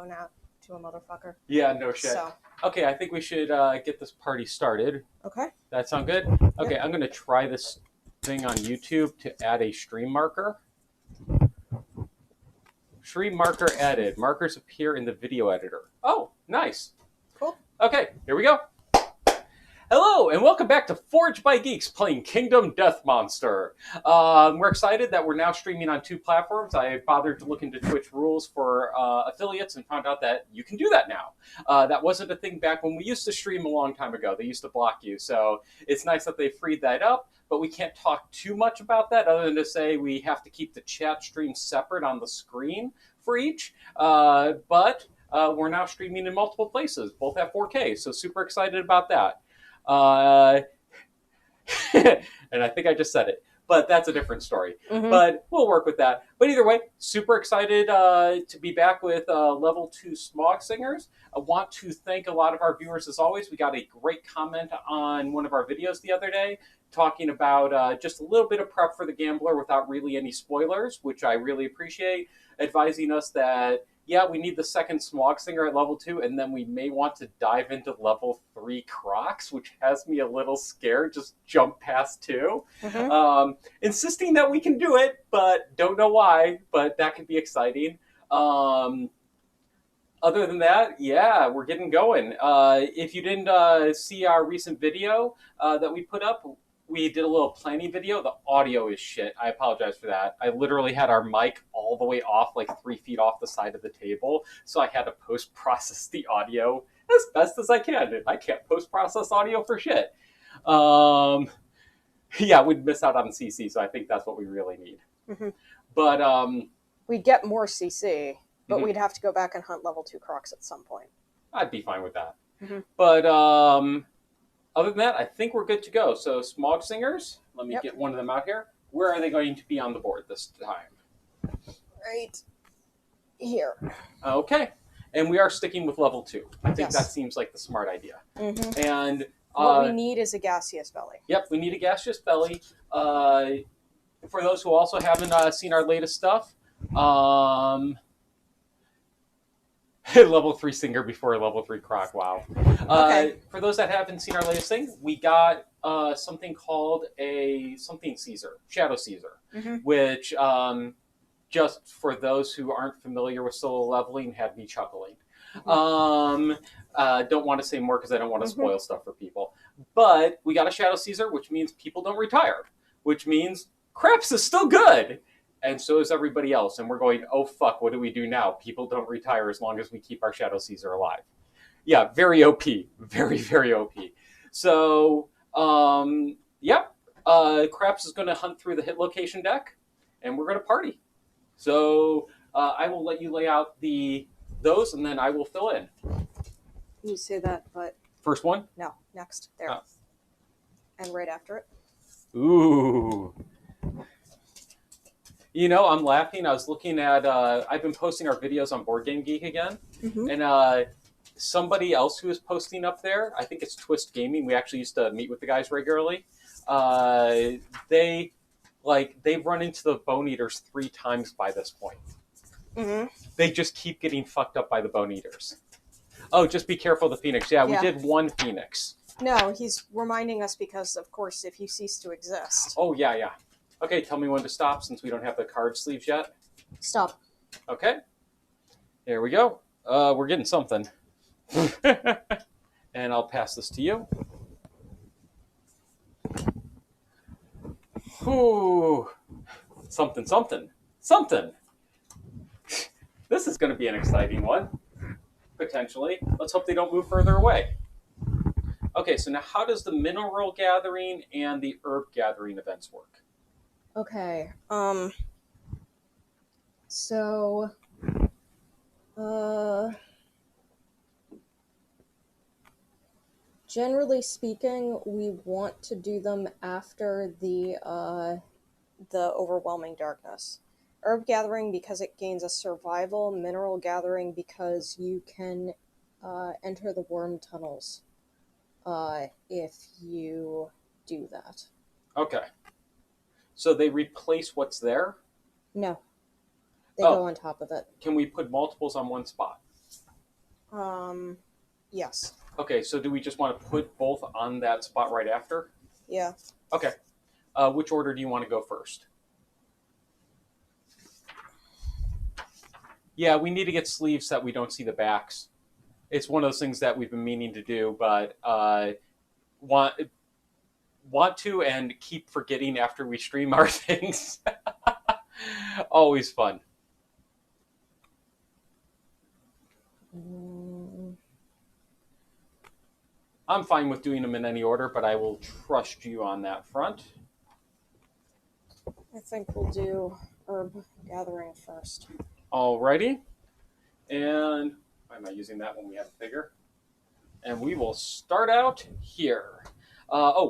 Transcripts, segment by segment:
phone out to a motherfucker. Yeah, no shit. So. Okay, I think we should get this party started. Okay. That sound good? Okay, yep. I'm going to try this thing on YouTube to add a stream marker. Stream marker added. Markers appear in the video editor. Oh, nice. Cool. Okay, here we go. Hello, and welcome back to Forged by Geeks, playing Kingdom Death Monster. We're excited that we're now streaming on 2 platforms. I bothered to look into Twitch rules for affiliates and found out that you can do that now. That wasn't a thing back when we used to stream a long time ago. They used to block you, so it's nice that they freed that up, but we can't talk too much about that other than to say we have to keep the chat stream separate on the screen for each, but we're now streaming in multiple places, both at 4K, so super excited about that. And I think I just said it, but that's a different story. Mm-hmm. But we'll work with that. But either way, super excited to be back with level 2 Smog singers. I want to thank a lot of our viewers as always. We got a great comment on one of our videos the other day talking about just a little bit of prep for the gambler without really any spoilers, which I really appreciate, advising us that yeah, we need the second Smog Singer at level 2, and then we may want to dive into level 3 Crocs, which has me a little scared, just jump past 2. Mm-hmm. Insisting that we can do it, but don't know why, but that could be exciting. Other than that, yeah, we're getting going. If you didn't see our recent video that we put up, we did a little planning video. The audio is shit. I apologize for that. I literally had our mic all the way off, like 3 feet off the side of the table, so I had to post-process the audio as best as I can. I can't post-process audio for shit. Yeah, we'd miss out on CC, so I think that's what we really need. Mm-hmm. But we'd get more CC, but mm-hmm. we'd have to go back and hunt level 2 Crocs at some point. I'd be fine with that. Mm-hmm. But other than that, I think we're good to go. So Smog Singers, let me get one of them out here. Where are they going to be on the board this time? Right here. Okay. And we are sticking with level 2. I think that seems like the smart idea. Mm-hmm. And what we need is a gaseous belly. Yep, we need a gaseous belly. For those who also haven't seen our latest stuff, level 3 Singer before level 3 Croc, wow. Okay. For those that haven't seen our latest thing, we got something called a Caesar, Shadow Caesar, mm-hmm. which just for those who aren't familiar with solo leveling had me chuckling. Mm-hmm. Don't want to say more because I don't want to spoil mm-hmm. stuff for people. But we got a Shadow Caesar, which means people don't retire, which means Craps is still good. And so is everybody else. And we're going, oh, fuck, what do we do now? People don't retire as long as we keep our Shadow Caesar alive. Yeah, very OP. Very, very OP. So, Craps is going to hunt through the hit location deck, and we're going to party. So I will let you lay out those, and then I will fill in. You say that, but... First one? No, next. There. And right after it. Ooh. You know, I'm laughing. I was looking at, I've been posting our videos on Board Game Geek again. Mm-hmm. And somebody else who is posting up there, I think it's Twist Gaming. We actually used to meet with the guys regularly. They've run into the Bone Eaters 3 times by this point. Mm-hmm. They just keep getting fucked up by the Bone Eaters. Oh, just be careful of the Phoenix. Yeah, we did 1 Phoenix. No, he's reminding us because, of course, if you cease to exist. Oh, yeah. Okay, tell me when to stop since we don't have the card sleeves yet. Stop. Okay. Here we go. We're getting something. And I'll pass this to you. Ooh. Something. This is going to be an exciting one. Potentially. Let's hope they don't move further away. Okay, so now how does the mineral gathering and the herb gathering events work? Okay, generally speaking, we want to do them after the overwhelming darkness. Herb gathering because it gains a survival, mineral gathering because you can enter the worm tunnels if you do that. Okay. So they replace what's there? No. They go on top of it. Can we put multiples on one spot? Yes. Okay, so do we just want to put both on that spot right after? Yeah. Okay. Which order do you want to go first? Yeah, we need to get sleeves so that we don't see the backs. It's one of those things that we've been meaning to do, but want want to and keep forgetting after we stream our things. Always fun. Mm, I'm fine with doing them in any order, but I will trust you on that front. I think we'll do herb gathering first. Alrighty. And why am I using that when we have a figure? And we will start out here.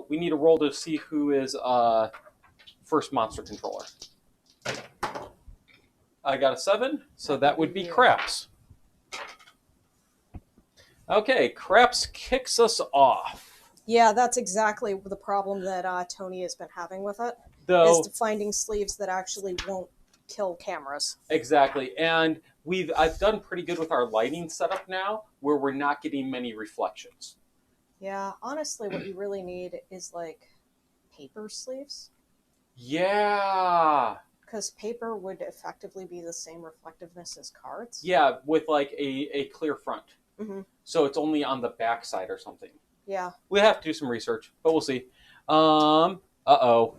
We need a roll to see who is first monster controller. I got a 7, so that would be Craps. Okay, Craps kicks us off. Yeah, that's exactly the problem that Tony has been having with it. Though, is finding sleeves that actually won't kill cameras. Exactly, and I've done pretty good with our lighting setup now, where we're not getting many reflections. Yeah, honestly, what you really need is like paper sleeves. Yeah. Because paper would effectively be the same reflectiveness as cards. Yeah, with like a clear front. Mm-hmm. So it's only on the back side or something. Yeah. We have to do some research, but we'll see. Uh-oh.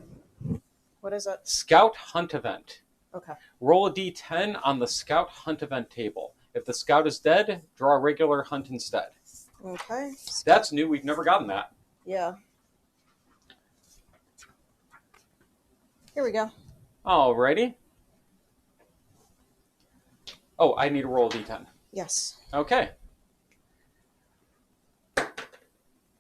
What is it? Scout Hunt Event. Okay. Roll a d10 on the Scout Hunt Event table. If the scout is dead, draw a regular hunt instead. Okay. That's new. We've never gotten that. Yeah. Here we go. Alrighty. Oh, I need to roll a d10. Yes. Okay.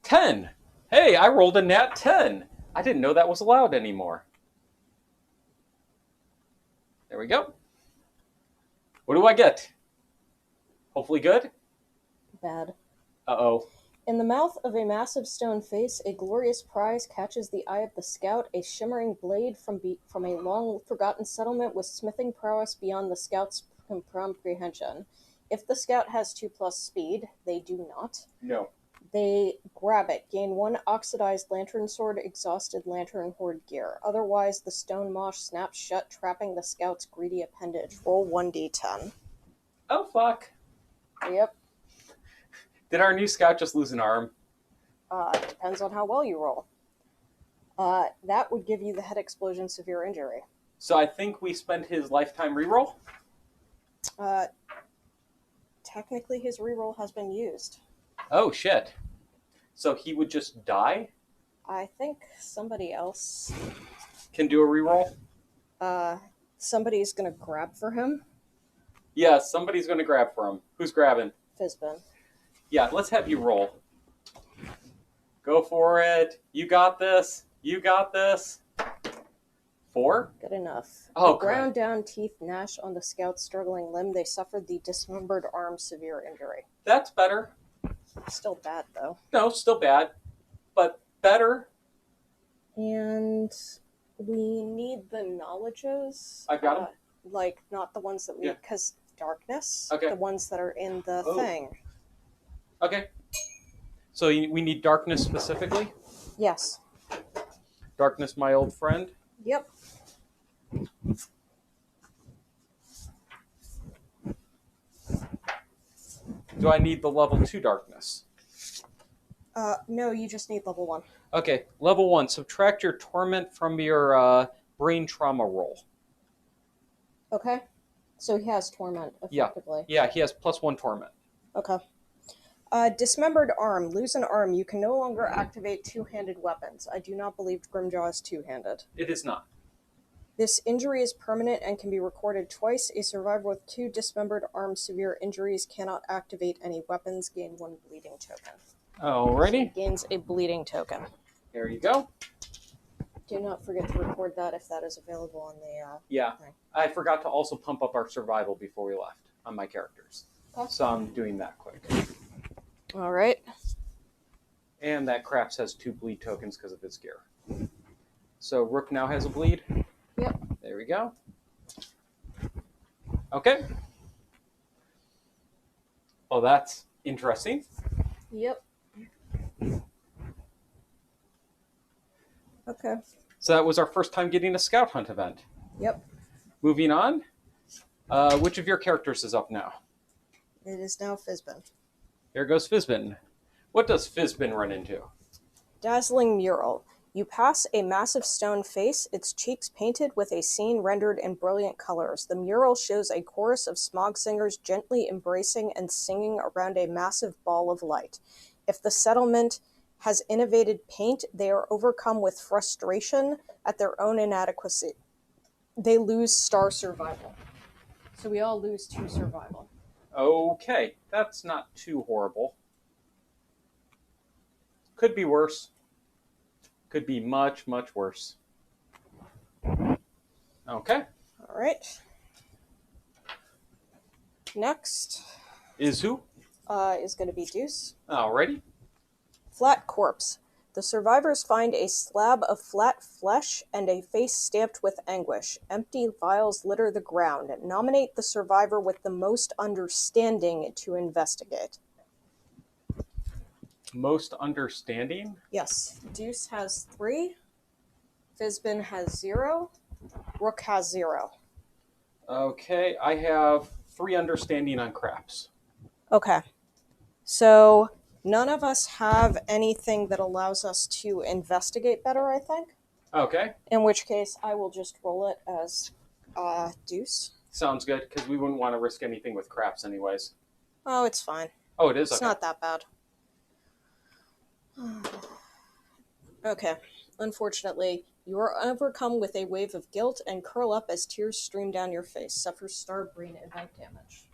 10. Hey, I rolled a nat 10. I didn't know that was allowed anymore. There we go. What do I get? Hopefully good? Bad. Uh-oh. In the mouth of a massive stone face, a glorious prize catches the eye of the scout, a shimmering blade from a long-forgotten settlement with smithing prowess beyond the scout's comprehension. If the scout has 2+ speed, they do not. No. They grab it, gain 1 oxidized lantern sword, exhausted lantern horde gear. Otherwise, the stone mosh snaps shut, trapping the scout's greedy appendage. Roll 1d10. Oh, fuck. Yep. Did our new scout just lose an arm? Depends on how well you roll. That would give you the head explosion severe injury. So I think we spent his lifetime reroll? Technically, his reroll has been used. Oh, shit. So he would just die? I think somebody else... Can do a reroll? Somebody's gonna grab for him. Yeah, somebody's going to grab for him. Who's grabbing? Fizbin. Yeah, let's have you roll. Go for it. You got this. You got this. 4? Good enough. Oh, the ground down teeth gnash on the scout's struggling limb. They suffered the dismembered arm severe injury. That's better. Still bad, though. No, still bad, but better. And we need the knowledges. I've got them. Like, not the ones that we... Because darkness. Okay. The ones that are in the thing. Okay. So we need darkness specifically? Yes. Darkness, my old friend? Yep. Do I need the level 2 darkness? No, you just need level 1. Okay, level 1. Subtract your torment from your brain trauma roll. Okay. So he has torment, effectively. Yeah, he has +1 torment. Okay. Dismembered arm. Lose an arm. You can no longer activate two-handed weapons. I do not believe Grimjaw is two-handed. It is not. This injury is permanent and can be recorded twice. A survivor with 2 dismembered arm severe injuries cannot activate any weapons. Gain 1 bleeding token. Alrighty. So gains a bleeding token. There you go. Do not forget to record that if that is available on the Yeah. thing. I forgot to also pump up our survival before we left on my characters. Okay. So I'm doing that quick. All right. And that Craps has 2 bleed tokens because of his gear. So Rook now has a bleed. Yep. There we go. Okay. Oh, that's Interesting. Yep. Okay. So that was our first time getting a scout hunt event. Yep. Moving on. Which of your characters is up now? It is now Fizbin. Here goes Fizbin. What does Fizbin run into? Dazzling mural. You pass a massive stone face, its cheeks painted with a scene rendered in brilliant colors. The mural shows a chorus of Smog singers gently embracing and singing around a massive ball of light. If the settlement has innovated paint, they are overcome with frustration at their own inadequacy. They lose star survival. So we all lose 2 survival. Okay, that's not too horrible. Could be worse. Could be much, much worse. Okay. All right. Next Is who? is going to be Deuce. Alrighty. Flat corpse. The survivors find a slab of flat flesh and a face stamped with anguish. Empty vials litter the ground. Nominate the survivor with the most understanding to investigate. Most understanding? Yes, Deuce has 3. Fizbin has 0. Rook has 0. Okay, I have 3 understanding on craps. Okay. So none of us have anything that allows us to investigate better, I think. Okay. In which case, I will just roll it as Deuce. Sounds good, because we wouldn't want to risk anything with craps anyways. Oh, it's fine. Oh, it is? It's Okay. not that bad. Okay. Unfortunately, you are overcome with a wave of guilt and curl up as tears stream down your face. Suffer star brain event damage,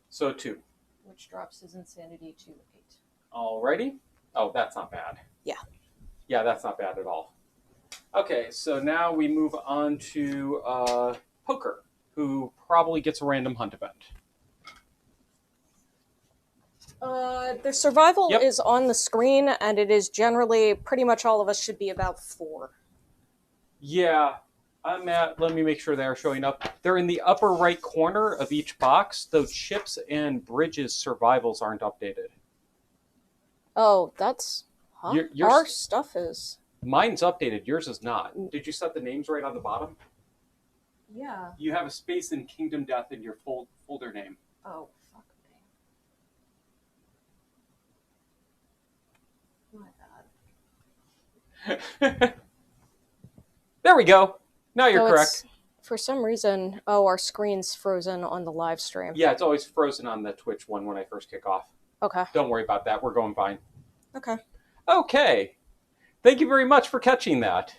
So 2. which drops his insanity to 8. Alrighty. Oh, that's not bad. Yeah. Yeah, that's not bad at all. Okay, so now we move on to Poker, who probably gets a random hunt event. The survival Yep. is on the screen, and it is generally pretty much all of us should be about 4. Yeah, let me make sure they are showing up. They're in the upper right corner of each box, though Chips and Bridges' survivals aren't updated. Oh, that's... Huh? Your Our stuff is... Mine's updated, yours is not. Did you set the names right on the bottom? Yeah. You have a space in Kingdom Death in your folder name. Oh, fuck me. My bad. There we go. Now you're So correct. For some reason, our screen's frozen on the live stream. Yeah, it's always frozen on the Twitch one when I first kick off. Okay. Don't worry about that. We're going fine. Okay. Okay. Thank you very much for catching that.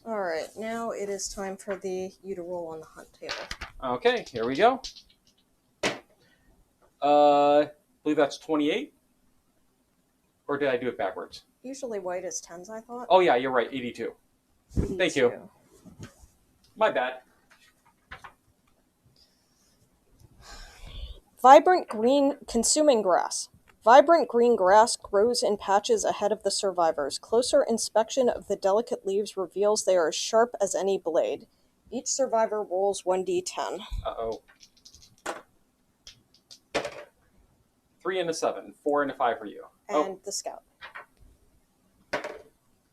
All right. Now it is time for you to roll on the hunt table. Okay, here we go. I believe that's 28. Or did I do it backwards? Usually white is 10s, I thought. Oh, yeah, you're right. 82. 82. Thank you. My bad. Vibrant green consuming grass. Vibrant green grass grows in patches ahead of the survivors. Closer inspection of the delicate leaves reveals they are as sharp as any blade. Each survivor rolls 1d10. Uh-oh. 3 and a 7. 4 and a 5 for you. And the scout.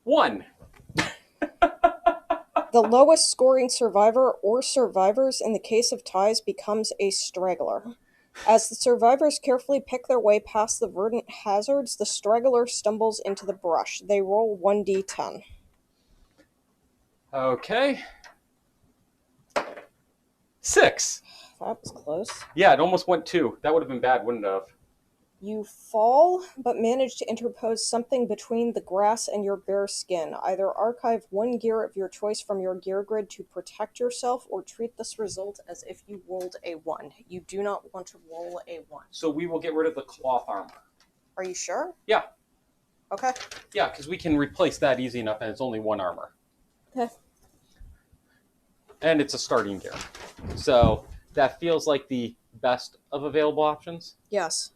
1. The lowest scoring survivor or survivors in the case of ties becomes a straggler. As the survivors carefully pick their way past the verdant hazards, the straggler stumbles into the brush. They roll 1d10. Okay. 6. That was close. Yeah, it almost went 2. That would have been bad, wouldn't it have? You fall, but manage to interpose something between the grass and your bare skin. Either archive 1 gear of your choice from your gear grid to protect yourself, or treat this result as if you rolled a 1. You do not want to roll a 1. So we will get rid of the cloth armor. Are you sure? Yeah. Okay. Yeah, because we can replace that easy enough, and it's only 1 armor. Okay. And it's a starting gear. So that feels like the best of available options. Yes.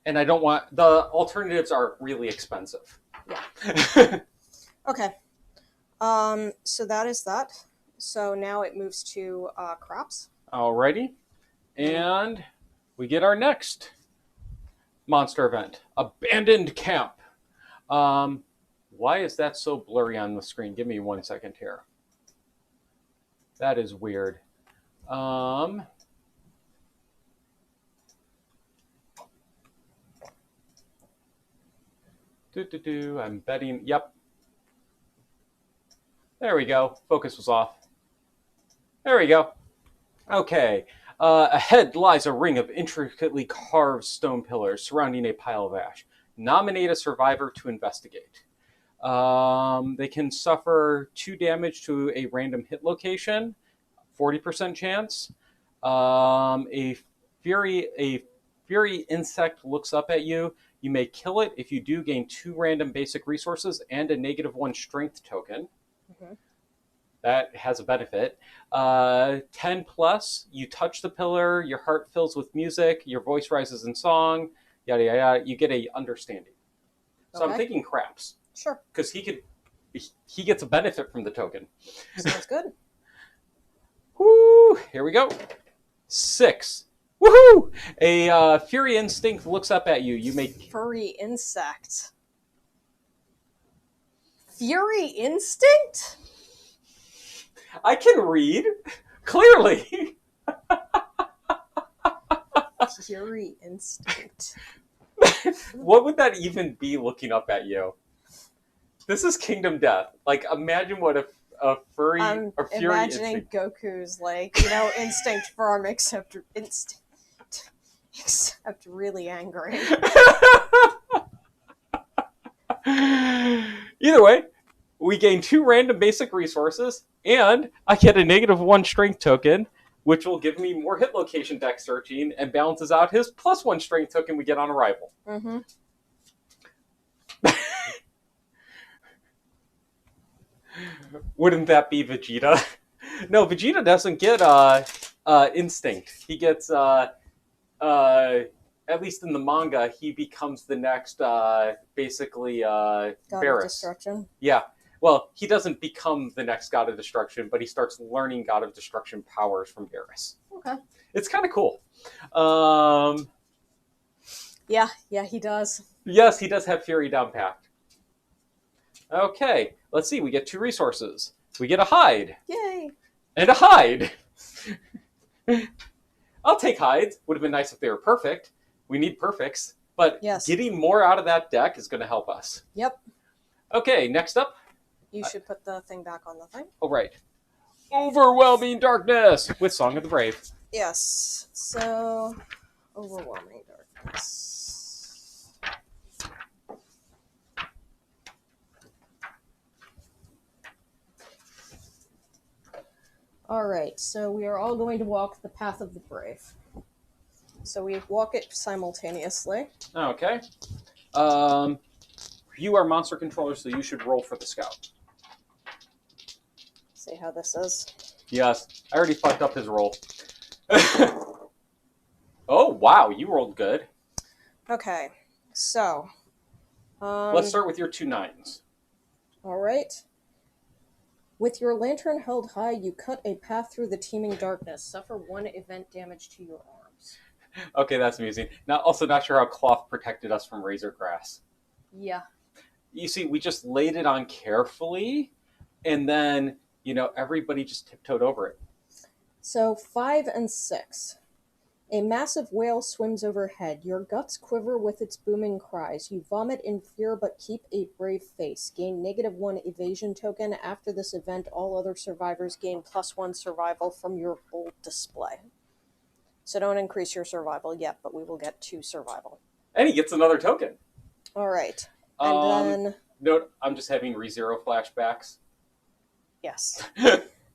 And I don't want... The alternatives are really expensive. Yeah. Okay. So that is that. So now it moves to crops. Alrighty. And we get our next monster event, Abandoned Camp. Why is that so blurry on the screen? Give me 1 second here. That is weird. I'm betting. Yep. There we go. Focus was off. There we go. Okay. Ahead lies a ring of intricately carved stone pillars surrounding a pile of ash. Nominate a survivor to investigate. They can suffer 2 damage to a random hit location, 40% chance. A fury insect looks up at you. You may kill it. If you do, gain 2 random basic resources and a -1 strength token. Mm-hmm. That has a benefit. 10 plus, you touch the pillar, your heart fills with music, your voice rises in song, yada, yada, yada. You get a understanding. So Okay. I'm thinking craps. Sure. Because he gets a benefit from the token. Sounds good. Woo! Here we go. 6. Woohoo! A fury instinct looks up at you. You may... Furry insect. Fury instinct? I can read. Clearly. Fury instinct. What would that even be looking up at you? This is Kingdom Death. Like, imagine what a furry I'm or fury imagining instinct. Goku's, like, instinct form, except really angry. Either way, we gain 2 random basic resources, and I get a -1 strength token, which will give me more hit location deck searching and balances out his +1 strength token we get on arrival. Mm-hmm. Wouldn't that be Vegeta? No, Vegeta doesn't get instinct. He gets at least in the manga, he becomes the next basically God of Barris. Destruction. Yeah. Well, he doesn't become the next God of Destruction, but he starts learning God of Destruction powers from Barris. Okay. It's kind of cool. Yeah, he does. Yes, he does have Fury down packed. Okay, let's see. We get 2 resources. We get a hide. Yay! And a hide. I'll take hides. Would have been nice if they were perfect. We need perfects. But yes, getting more out of that deck is going to help us. Yep. Okay, next up. You should put the thing back on the thing. Oh, right. Overwhelming Darkness with Song of the Brave. Yes. So, Overwhelming Darkness. Alright, so we are all going to walk the path of the brave. So we walk it simultaneously. Okay. You are monster controller, so you should roll for the scout. See how this is. Yes, I already fucked up his roll. Oh, wow, you rolled good. Okay, so... let's start with your 2 9s. Alright. With your lantern held high, you cut a path through the teeming darkness. Suffer 1 event damage to your arms. Okay, that's amusing. Now, also not sure how cloth protected us from razor grass. Yeah. You see, we just laid it on carefully, and then, everybody just tiptoed over it. So, 5 and 6. A massive whale swims overhead. Your guts quiver with its booming cries. You vomit in fear but keep a brave face. Gain -1 evasion token. After this event, all other survivors gain +1 survival from your bold display. So don't increase your survival yet, but we will get 2 survival. And he gets another token. Alright. And then... Note, I'm just having ReZero flashbacks. Yes.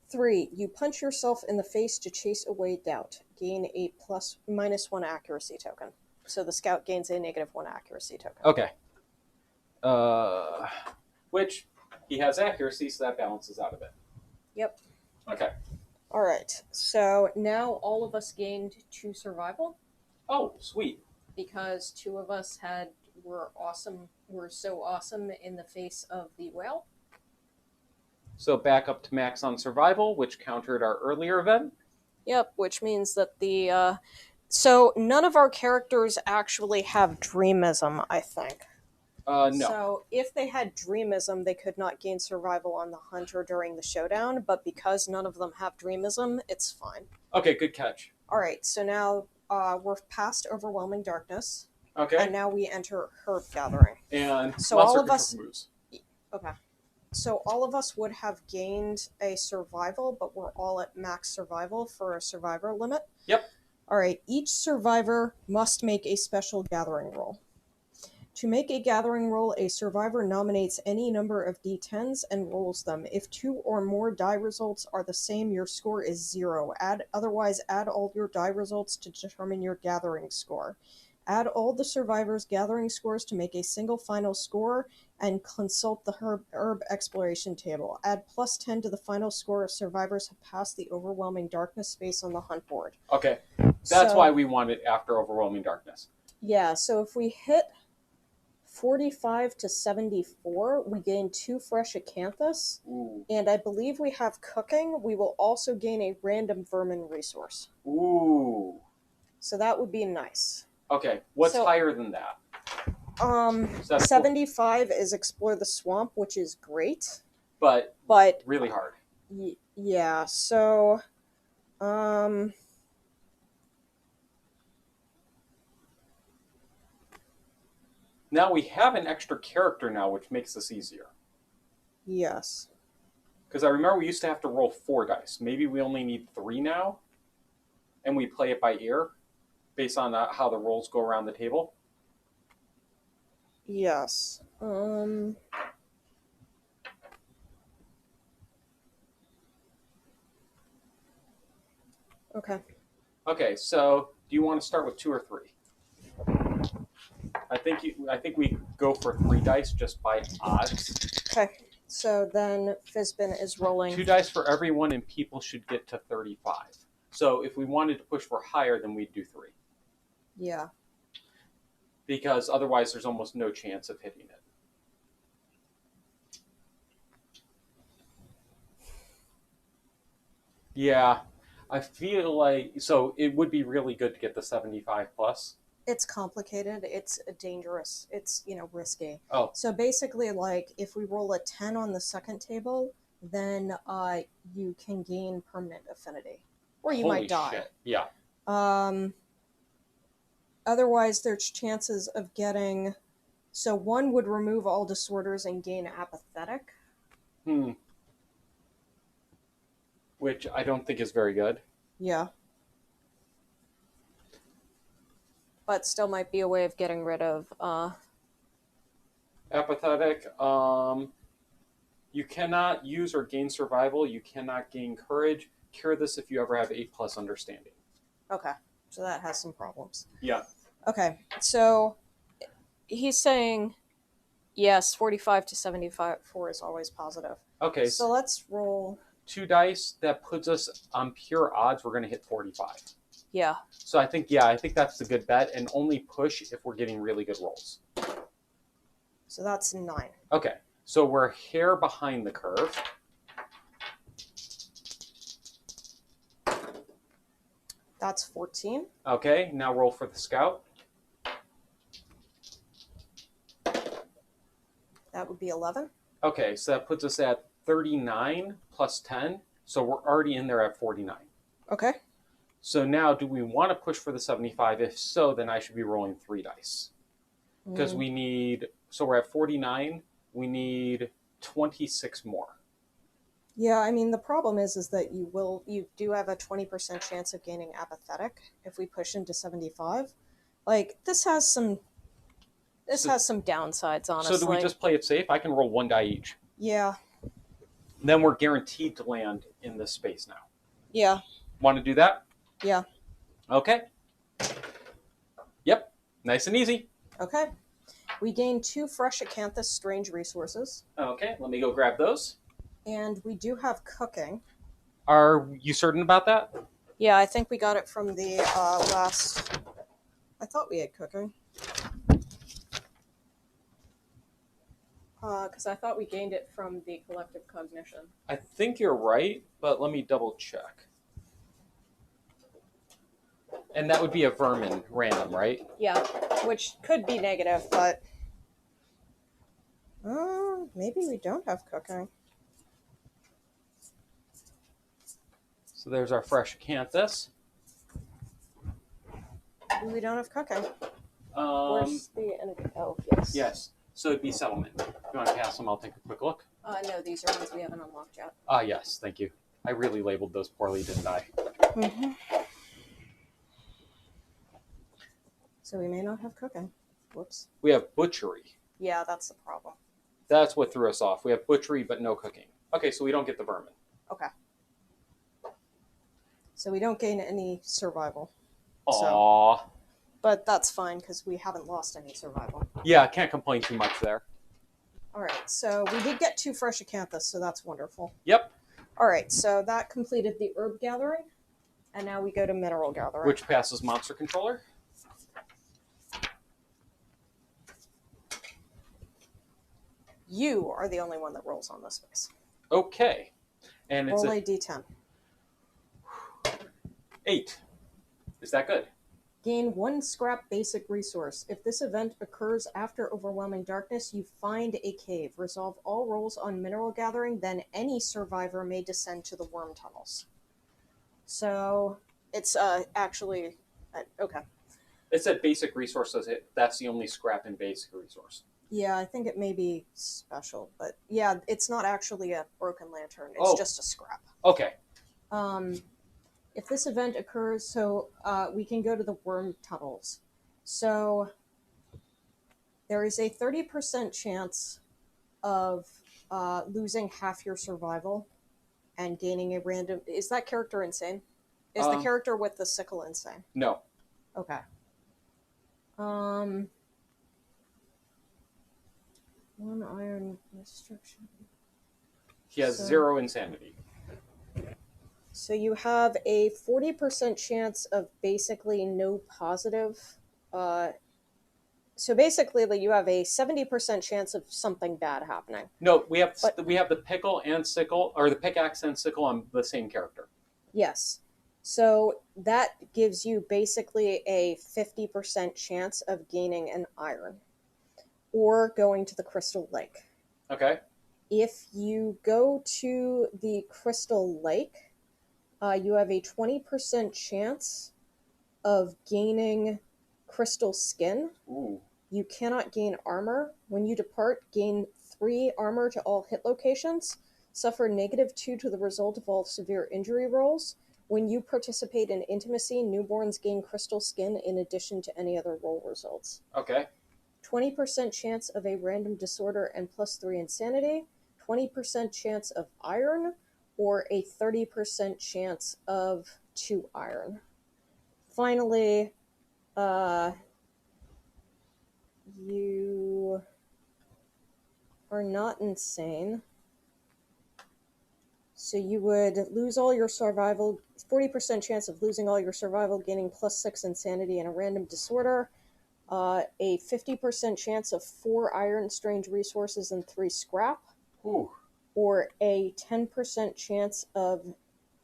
3. You punch yourself in the face to chase away doubt. Gain a -1 accuracy token. So the scout gains a -1 accuracy token. Okay. Which, he has accuracy, so that balances out of it. Yep. Okay. Alright. So now all of us gained 2 survival. Oh, sweet. Because 2 of us were so awesome in the face of the whale. So back up to max on survival, which countered our earlier event. Yep, which means that the So none of our characters actually have dreamism, I think. No. So if they had dreamism, they could not gain survival on the hunt or during the showdown, but because none of them have dreamism, it's fine. Okay, good catch. All right, so now we're past overwhelming darkness, Okay. and now we enter herb gathering. And So monster all of control us, moves. okay. So all of us would have gained a survival, but we're all at max survival for a survivor limit. Yep. All right, each survivor must make a special gathering roll. To make a gathering roll, a survivor nominates any number of d10s and rolls them. If 2 or more die results are the same, your score is 0. Otherwise, add all your die results to determine your gathering score. Add all the survivors' gathering scores to make a single final score, and consult the herb exploration table. Add plus 10 to the final score if survivors have passed the overwhelming darkness space on the hunt board. Okay. That's why we want it after overwhelming darkness. Yeah, so if we hit 45 to 74, we gain 2 fresh acanthus. Ooh. And I believe we have cooking. We will also gain a random vermin resource. Ooh. So that would be nice. Okay, what's higher than that? 75 is explore the swamp, which is great. But really hard. Yeah, so now we have an extra character now, which makes this easier. Yes. Because I remember we used to have to roll 4 dice. Maybe we only need 3 now, and we play it by ear, based on how the rolls go around the table. Yes. Okay. Okay, so do you want to start with 2 or 3? I think we go for 3 dice just by odds. Okay. So then Fizbin is rolling 2 dice for everyone, and people should get to 35. So if we wanted to push for higher, then we'd do 3. Yeah. Because otherwise there's almost no chance of hitting it. Yeah, I feel like, so it would be really good to get the 75 plus. It's complicated. It's dangerous. It's, risky. Oh. So basically, like, if we roll a 10 on the second table, then you can gain permanent affinity. Or you might die. Shit. Yeah. Otherwise, there's chances of getting... So 1 would remove all disorders and gain apathetic. Which I don't think is very good. Yeah. But still might be a way of getting rid of... Apathetic. You cannot use or gain survival. You cannot gain courage. Cure this if you ever have 8 plus understanding. Okay. So that has some problems. Yeah. Okay. So he's saying, yes, 45 to 74 is always positive. Okay. So let's roll 2 dice. That puts us on pure odds. We're going to hit 45. Yeah. So I think that's a good bet, and only push if we're getting really good rolls. So that's 9. Okay. So we're a hair behind the curve. That's 14. Okay. Now roll for the scout. That would be 11. Okay. So that puts us at 39 plus 10. So we're already in there at 49. Okay. So now, do we want to push for the 75? If so, then I should be rolling 3 dice. Because we need... So we're at 49. We need 26 more. Yeah, I mean, the problem is that you do have a 20% chance of gaining apathetic if we push into 75. Like, this has some downsides, honestly. So do we just play it safe? I can roll 1 die each. Yeah. Then we're guaranteed to land in this space now. Yeah. Want to do that? Yeah. Okay. Yep. Nice and easy. Okay. We gain 2 fresh acanthus strange resources. Okay, let me go grab those. And we do have cooking. Are you certain about that? Yeah, I think we got it from the last... I thought we had cooking. Because I thought we gained it from the collective cognition. I think you're right, but let me double check. And that would be a vermin random, right? Yeah, which could be negative, but maybe we don't have cooking. So there's our fresh acanthus. Maybe we don't have cooking. Um, Where's the enemy? Oh, yes. yes. So it'd be settlement. If you want to pass them, I'll take a quick look. No, these are ones we haven't unlocked yet. Ah, yes. Thank you. I really labeled those poorly, didn't I? Mm-hmm. So we may not have cooking. Whoops. We have butchery. Yeah, that's the problem. That's what threw us off. We have butchery, but no cooking. Okay, so we don't get the vermin. Okay. So we don't gain any survival. Aww. But that's fine because we haven't lost any survival. Yeah, I can't complain too much there. All right, so we did get 2 fresh acanthus, so that's wonderful. Yep. All right, so that completed the herb gathering, and now we go to mineral gathering. Which passes monster controller. You are the only one that rolls on this space. Okay. And it's Roll a d10. 8. Is that good? Gain 1 scrap basic resource. If this event occurs after overwhelming darkness, you find a cave. Resolve all rolls on mineral gathering, then any survivor may descend to the worm tunnels. So it's actually okay. It said basic resource. That's the only scrap in basic resource. Yeah, I think it may be special, but yeah, it's not actually a broken lantern. It's just a scrap. Okay. If this event occurs, so we can go to the worm tunnels. So there is a 30% chance of losing half your survival and gaining a random... Is that character insane? Is the character with the sickle insane? No. Okay. 1 iron restriction. He has 0 insanity. So you have a 40% chance of basically no positive. So basically, you have a 70% chance of something bad happening. No, we have the pickle and sickle, or the pickaxe and sickle on the same character. Yes. So that gives you basically a 50% chance of gaining an iron or going to the Crystal Lake. Okay. If you go to the Crystal Lake, you have a 20% chance of gaining crystal skin. Ooh. You cannot gain armor. When you depart, gain 3 armor to all hit locations. Suffer -2 to the result of all severe injury rolls. When you participate in intimacy, newborns gain crystal skin in addition to any other roll results. Okay. 20% chance of a random disorder and +3 insanity. 20% chance of iron, or a 30% chance of 2 iron. Finally, you are not insane. So you would lose all your survival, 40% chance of losing all your survival, gaining +6 insanity and a random disorder. A 50% chance of 4 iron strange resources and 3 scrap. Ooh. Or a 10% chance of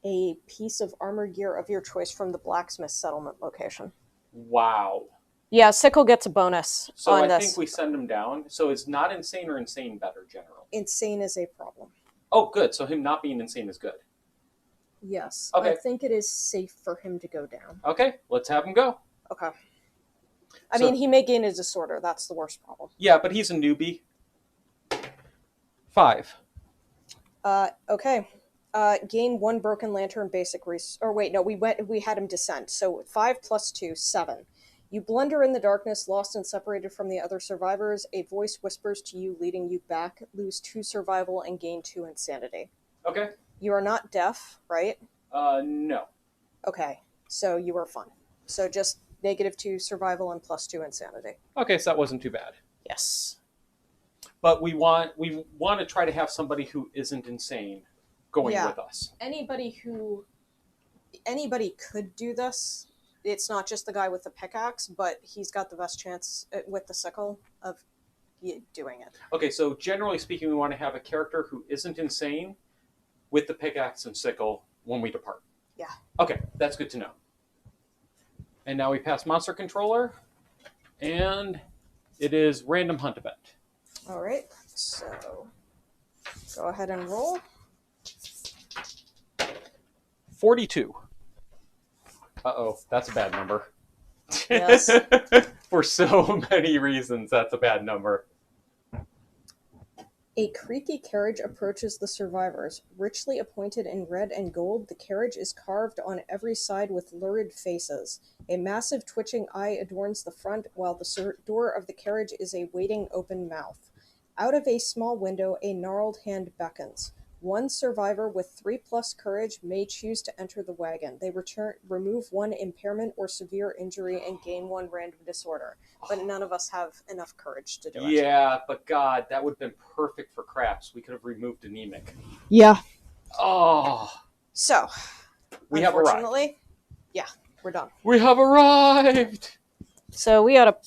a piece of armor gear of your choice from the blacksmith settlement location. Wow. Yeah, Sickle gets a bonus so on I this. think we send him down. So it's not insane or insane better, generally. Insane is a problem. Oh, good. So him not being insane is good. Yes. Okay. I think it is safe for him to go down. Okay, let's have him go. Okay. I mean, he may gain a disorder. That's the worst problem. Yeah, but he's a newbie. 5. Okay. Gain 1 broken lantern basic or wait, no, we had him descend. So 5 + 2, 7. You blunder in the darkness, lost and separated from the other survivors. A voice whispers to you, leading you back. Lose 2 survival and gain 2 insanity. Okay. You are not deaf, right? No. Okay, so you are fine. So just -2 survival and +2 insanity. Okay, so that wasn't too bad. Yes. But we want to try to have somebody who isn't insane going with us. Anybody could do this. It's not just the guy with the pickaxe, but he's got the best chance with the sickle of doing it. Okay, so generally speaking, we want to have a character who isn't insane with the pickaxe and sickle when we depart. Yeah. Okay, that's good to know. And now we pass monster controller, and it is random hunt event. All right, so go ahead and roll. 42. Uh-oh, that's a bad number. Yes. For so many reasons, that's a bad number. A creaky carriage approaches the survivors. Richly appointed in red and gold, the carriage is carved on every side with lurid faces. A massive twitching eye adorns the front, while the door of the carriage is a waiting open mouth. Out of a small window, a gnarled hand beckons. One survivor with 3+ courage may choose to enter the wagon. They remove 1 impairment or severe injury and gain 1 random disorder. But none of us have enough courage to do it. Yeah, but God, that would have been perfect for craps. We could have removed anemic. Yeah. Oh. So, we have arrived. Unfortunately, yeah, we're done. We have arrived! So we ought to...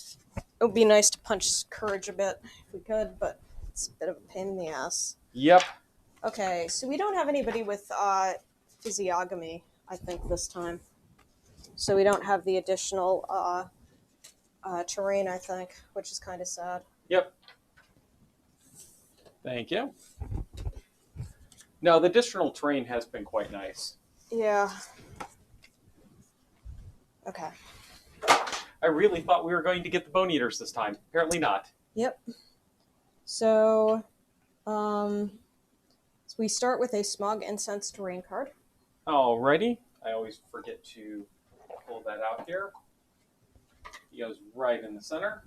It would be nice to punch courage a bit if we could, but it's a bit of a pain in the ass. Yep. Okay, so we don't have anybody with physiognomy, I think, this time. So we don't have the additional terrain, I think, which is kind of sad. Yep. Thank you. No, the additional terrain has been quite nice. Yeah. Okay. I really thought we were going to get the Bone Eaters this time. Apparently not. Yep. So we start with a Smog Incense terrain card. Alrighty. I always forget to pull that out here. He goes right in the center.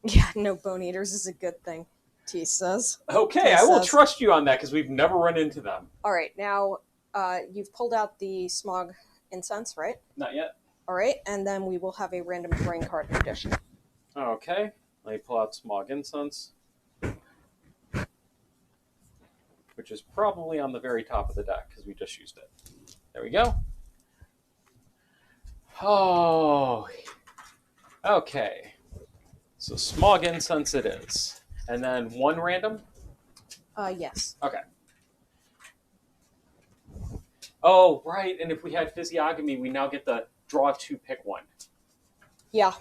Yeah, no Bone Eaters is a good thing, T says. Okay, I will trust you on that because we've never run into them. All right, now you've pulled out the Smog Incense, right? Not yet. All right, and then we will have a random terrain card condition. Okay, let me pull out Smog Incense, which is probably on the very top of the deck because we just used it. There we go. Oh, okay. So Smog Incense it is. And then 1 random? Yes. Okay. Oh, right, and if we had Physiognomy, we now get the draw 2, pick 1. Yeah.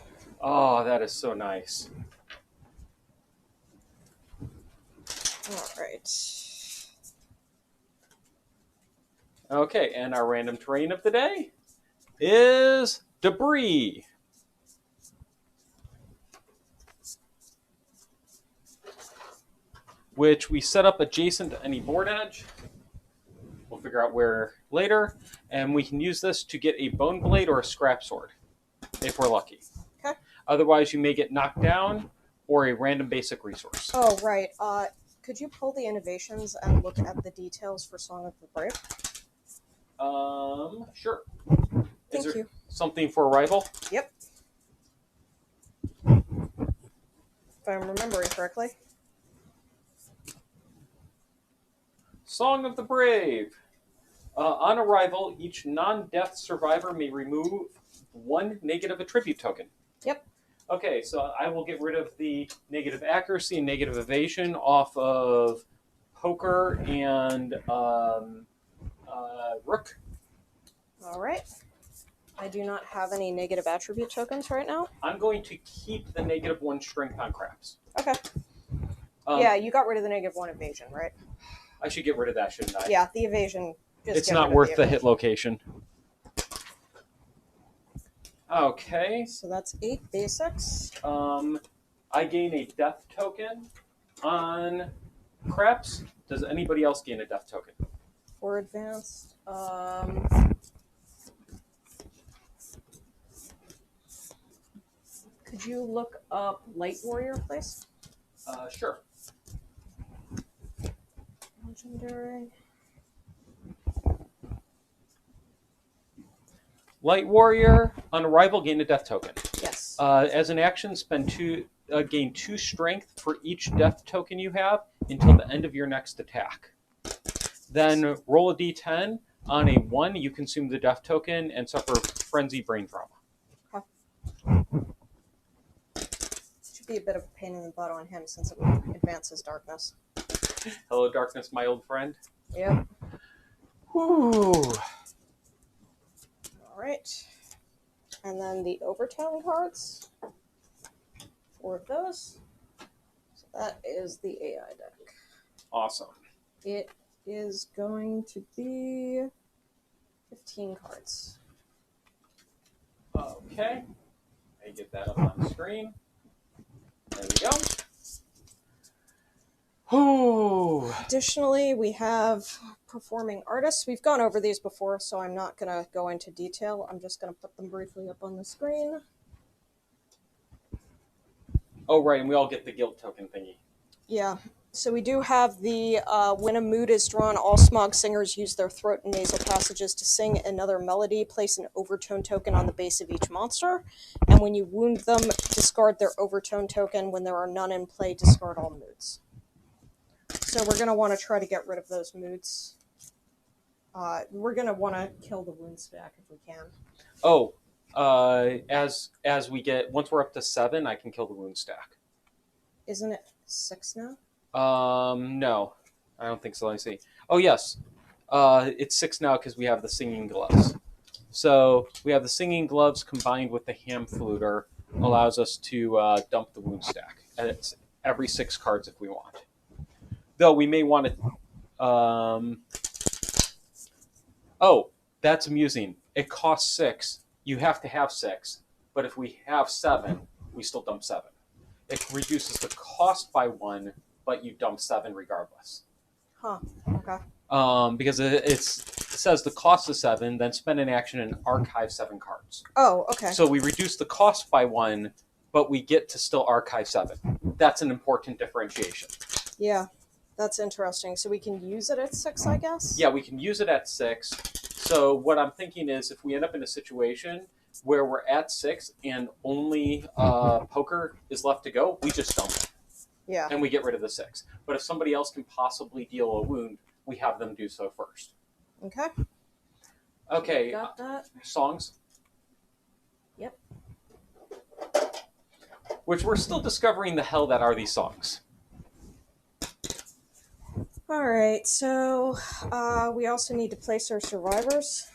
Oh, that is so nice. All right. Okay, and our random terrain of the day is debris. Which we set up adjacent to any board edge. We'll figure out where later. And we can use this to get a bone blade or a scrap sword, if we're lucky. Okay. Otherwise, you may get knocked down or a random basic resource. Oh, right. Could you pull the innovations and look at the details for Song of the Brave? Sure. Thank you. Something for arrival? Yep. If I'm remembering correctly. Song of the Brave. On arrival, each non-death survivor may remove 1 negative attribute token. Yep. Okay, so I will get rid of the negative accuracy and negative evasion off of Poker and Rook. All right. I do not have any negative attribute tokens right now. I'm going to keep the negative 1 strength on craps. Okay. Yeah, you got rid of the negative 1 evasion, right? I should get rid of that, shouldn't I? Yeah, the evasion. It's not worth the hit location. Okay. So that's 8 basics. I gain a death token on craps. Does anybody else gain a death token? For advanced. Could you look up Light Warrior, please? Sure. Legendary. Light Warrior, on arrival, gain a death token. Yes. As an action, gain 2 strength for each death token you have until the end of your next attack. Then roll a d10. On a 1, you consume the death token and suffer frenzy brain trauma. Should be a bit of a pain in the butt on him since it advances darkness. Hello, darkness, my old friend. Yep. Whew. All right. And then the overtone cards. 4 of those. So that is the AI deck. Awesome. It is going to be 15 cards. Okay. I get that up on the screen. There we go. Whew. Additionally, we have performing artists. We've gone over these before, so I'm not going to go into detail. I'm just going to put them briefly up on the screen. Oh, right, and we all get the guild token thingy. Yeah. So we do have the when a mood is drawn, all Smog singers use their throat and nasal passages to sing another melody. Place an overtone token on the base of each monster. And when you wound them, discard their overtone token. When there are none in play, discard all moods. So we're going to want to try to get rid of those moods. We're going to want to kill the wound stack if we can. Oh, as we get, once we're up to 7, I can kill the wound stack. Isn't it 6 now? No, I don't think so. Let me see. Oh, yes. It's 6 now because we have the singing gloves. So we have the singing gloves combined with the ham fluter allows us to dump the wound stack. And it's every 6 cards if we want. Though we may want to... Oh, that's amusing. It costs 6. You have to have 6. But if we have 7, we still dump 7. It reduces the cost by 1, but you dump 7 regardless. Huh. Okay. Because it says the cost is 7, then spend an action and archive 7 cards. Oh, okay. So we reduce the cost by 1, but we get to still archive 7. That's an important differentiation. Yeah, that's interesting. So we can use it at 6, I guess? Yeah, we can use it at 6. So what I'm thinking is if we end up in a situation where we're at 6 and only poker is left to go, we just dump it. Yeah. And we get rid of the 6. But if somebody else can possibly deal a wound, we have them do so first. Okay. Okay. Got that. Songs? Yep. Which we're still discovering the hell that are these songs. All right, so we also need to place our survivors.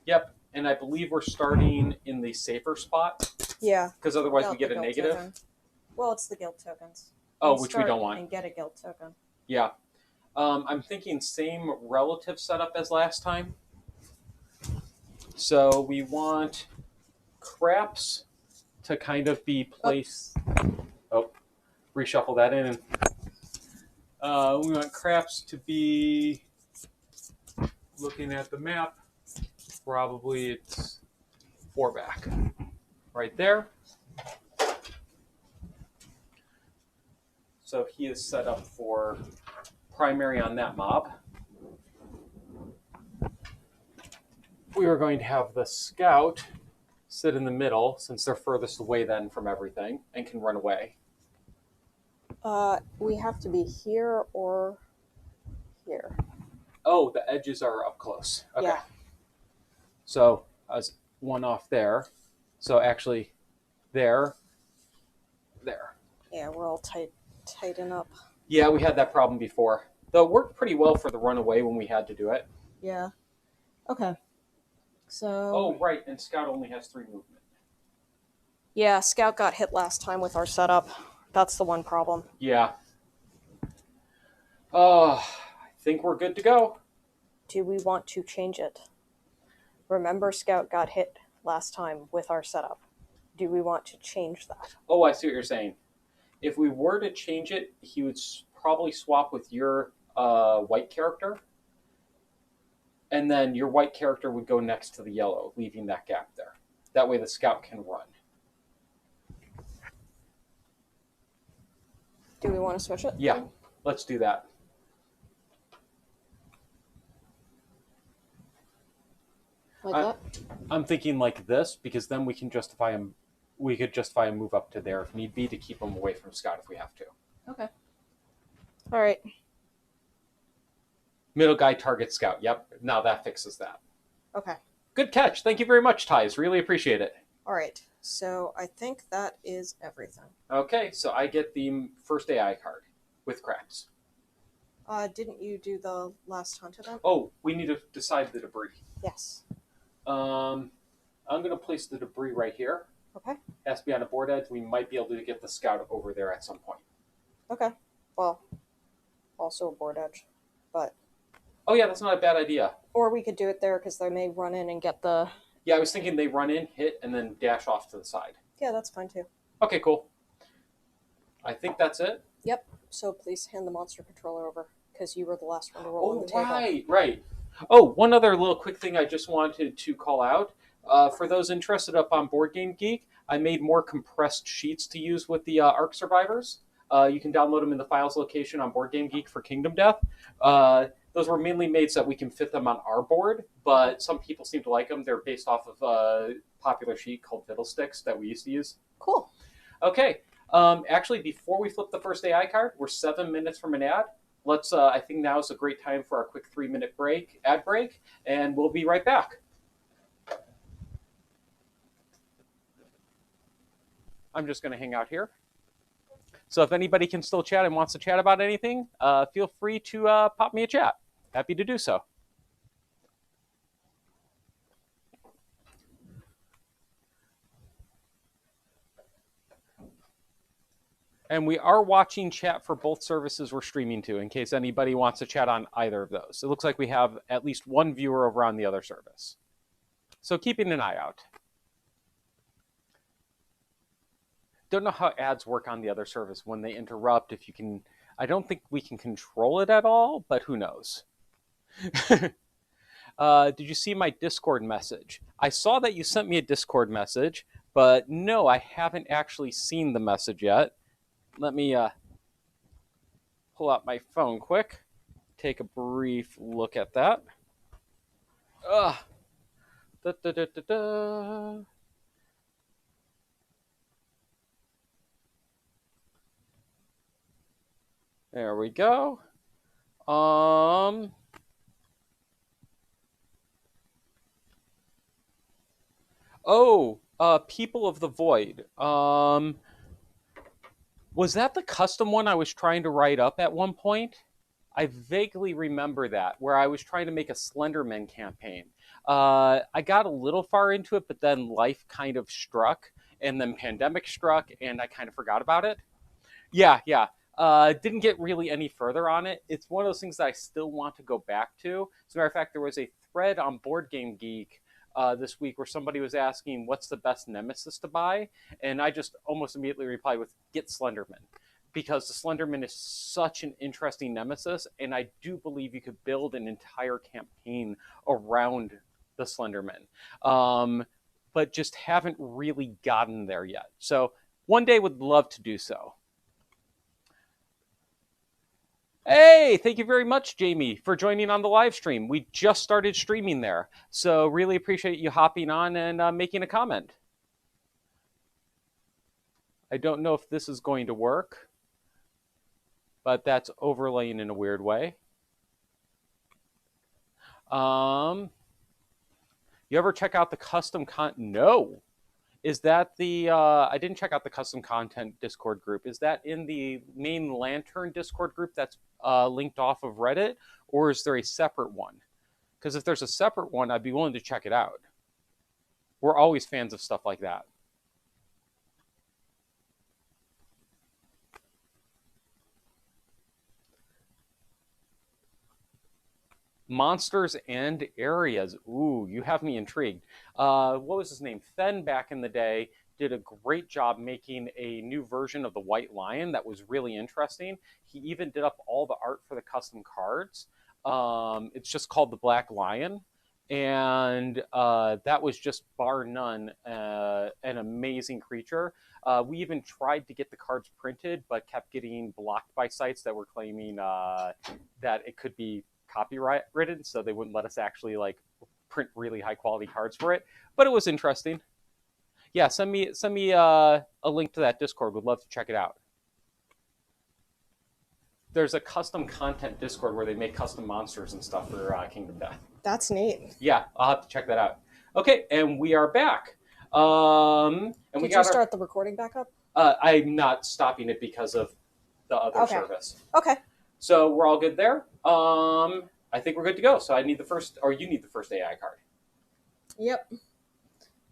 Yep. And I believe we're starting in the safer spot. Yeah. Because otherwise we get a negative. Token. Well, it's the guild tokens. Oh, which we don't want. And get a guild token. Yeah. I'm thinking same relative setup as last time. So we want craps to kind of be placed. Oh, reshuffle that in. We want craps to be looking at the map. Probably it's 4 back. Right there. So he is set up for primary on that mob. We are going to have the scout sit in the middle since they're furthest away then from everything and can run away. We have to be here or here. Oh, the edges are up close. Okay. Yeah. So as one off there. So actually there. Yeah, we're all tighten up. Yeah, we had that problem before. Though it worked pretty well for the runaway when we had to do it. Yeah. Okay. So. Oh, right, and Scout only has 3 movement. Yeah, Scout got hit last time with our setup. That's the one problem. Yeah. I think we're good to go. Do we want to change it? Remember, Scout got hit last time with our setup. Do we want to change that? Oh, I see what you're saying. If we were to change it, he would probably swap with your white character. And then your white character would go next to the yellow, leaving that gap there. That way the scout can run. Do we want to switch it? Yeah, let's do that. Like that? I'm thinking like this, because then we can justify him. We could justify a move up to there if need be to keep him away from Scout if we have to. Okay. All right. Middle guy targets Scout. Yep. Now that fixes that. Okay. Good catch. Thank you very much, Ties. Really appreciate it. All right. So I think that is everything. Okay, so I get the first AI card with craps. Didn't you do the last hunt event? Oh, we need to decide the debris. Yes. I'm going to place the debris right here. Okay. Has to be on a board edge. We might be able to get the scout over there at some point. Okay. Well, also a board edge, but. Oh yeah, that's not a bad idea. Or we could do it there because they may run in and get the. Yeah, I was thinking they run in, hit, and then dash off to the side. Yeah, that's fine too. Okay, cool. I think that's it. Yep. So please hand the monster controller over because you were the last one to roll on the table. table. Right. Oh, one other little quick thing I just wanted to call out. For those interested up on Board Game Geek, I made more compressed sheets to use with the Ark Survivors. You can download them in the files location on Board Game Geek for Kingdom Death. Those were mainly made so that we can fit them on our board, but some people seem to like them. They're based off of a popular sheet called Fiddlesticks that we used to use. Cool. Okay. Actually, before we flip the first AI card, we're 7 minutes from an ad. Let's. I think now is a great time for our quick 3-minute break, ad break, and we'll be right back. I'm just going to hang out here. So if anybody can still chat and wants to chat about anything, feel free to pop me a chat. Happy to do so. And we are watching chat for both services we're streaming to, in case anybody wants to chat on either of those. It looks like we have at least one viewer over on the other service. So keeping an eye out. Don't know how ads work on the other service when they interrupt. If you can, I don't think we can control it at all, but who knows? Did you see my Discord message? I saw that you sent me a Discord message, but no, I haven't actually seen the message yet. Let me pull out my phone quick, take a brief look at that. Da, da, da, da, da. There we go. People of the Void. Was that the custom one I was trying to write up at one point? I vaguely remember that, where I was trying to make a Slenderman campaign. I got a little far into it, but then life kind of struck, and then pandemic struck, and I kind of forgot about it. Yeah. Didn't get really any further on it. It's one of those things that I still want to go back to. As a matter of fact, there was a thread on Board Game Geek this week where somebody was asking what's the best nemesis to buy, and I just almost immediately replied with get Slenderman, because the Slenderman is such an interesting nemesis, and I do believe you could build an entire campaign around the Slenderman, but just haven't really gotten there yet. So one day would love to do so. Hey, thank you very much, Jamie, for joining on the live stream. We just started streaming there, so really appreciate you hopping on and making a comment. I don't know if this is going to work, but that's overlaying in a weird way. You ever check out the custom content? No. Is that the, I didn't check out the custom content Discord group. Is that in the main Lantern Discord group that's linked off of Reddit, or is there a separate one? Because if there's a separate one, I'd be willing to check it out. We're always fans of stuff like that. Monsters and areas. Ooh, you have me intrigued. What was his name? Fen back in the day did a great job making a new version of the White Lion that was really interesting. He even did up all the art for the custom cards. It's just called the Black Lion. And that was just bar none an amazing creature. We even tried to get the cards printed, but kept getting blocked by sites that were claiming that it could be copyright ridden, so they wouldn't let us actually like print really high quality cards for it. But it was interesting. Yeah, send me a link to that Discord. Would love to check it out. There's a custom content Discord where they make custom monsters and stuff for Kingdom Death. That's neat. Yeah, I'll have to check that out. Okay, and we are back. Did you start the recording back up? I'm not stopping it because of the other service. Okay. So we're all good there. I think we're good to go. So I need the first, or you need the first AI card. Yep.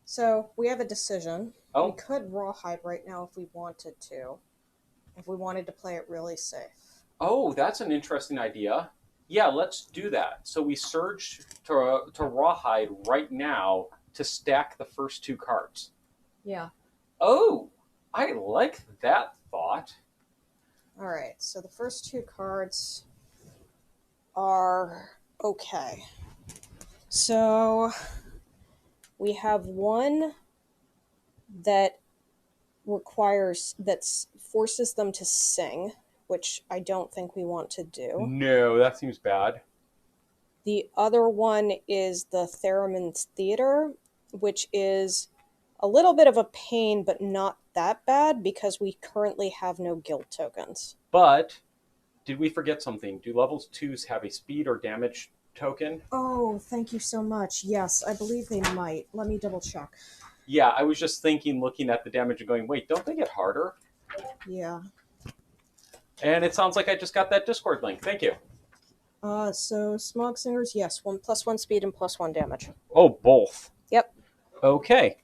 So we have a decision. Oh. We could rawhide right now if we wanted to. If we wanted to play it really safe. Oh, that's an interesting idea. Yeah, let's do that. So we surge to rawhide right now to stack the first two cards. Yeah. Oh, I like that thought. All right. So the first two cards are okay. So we have one that forces them to sing, which I don't think we want to do. No, that seems bad. The other one is the Theremin's Theater, which is a little bit of a pain, but not that bad because we currently have no guild tokens. But did we forget something? Do levels 2s have a speed or damage token? Oh, thank you so much. Yes, I believe they might. Let me double check. Yeah, I was just thinking, looking at the damage and going, wait, don't they get harder? Yeah. And it sounds like I just got that Discord link. Thank you. So Smog Singers, yes, +1 speed and +1 damage. Oh, both. Yep. Okay.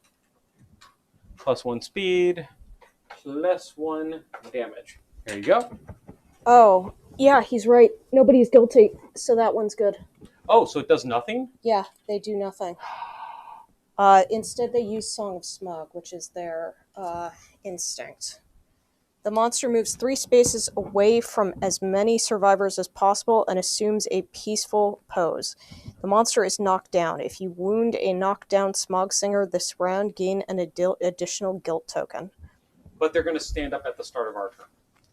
+1 speed, +1 damage. Here you go. Oh, yeah, he's right. Nobody's guilty, so that one's good. Oh, so it does nothing? Yeah, they do nothing. Instead, they use Song of Smog, which is their instinct. The monster moves 3 spaces away from as many survivors as possible and assumes a peaceful pose. The monster is knocked down. If you wound a knockdown Smog Singer this round, gain an additional guilt token. But they're going to stand up at the start of our turn.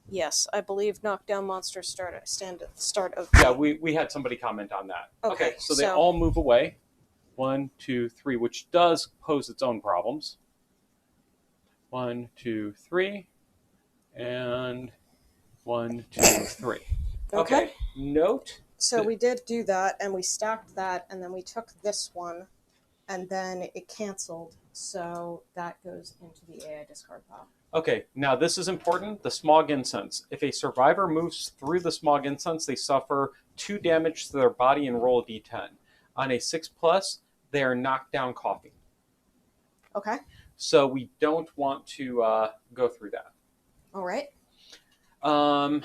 Yes, I believe knockdown monsters stand at the start of... Yeah, we had somebody comment on that. Okay, so they all move away. 1, 2, 3, which does pose its own problems. 1, 2, 3. And 1, 2, 3. Okay. Note. So we did do that, and we stacked that, and then we took this one, and then it canceled. So that goes into the AI discard pile. Okay, now this is important. The Smog Incense. If a survivor moves through the Smog Incense, they suffer 2 damage to their body and roll a d10. On a 6+, they are knocked down coughing. Okay. So we don't want to go through that. All right. So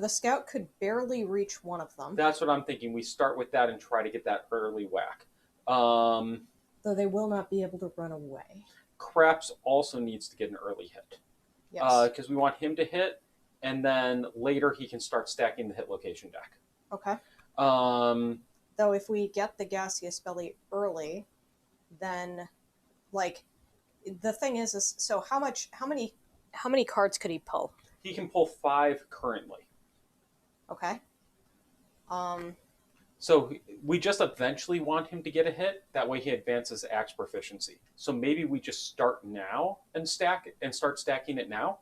the scout could barely reach one of them. That's what I'm thinking. We start with that and try to get that early whack. Though they will not be able to run away. Craps also needs to get an early hit. Yes. Because we want him to hit, and then later he can start stacking the hit location deck. Okay. Though if we get the gaseous belly early, then, like, the thing is so how many cards could he pull? He can pull 5 currently. Okay. So we just eventually want him to get a hit. That way he advances axe proficiency. So maybe we just start now and start stacking it now.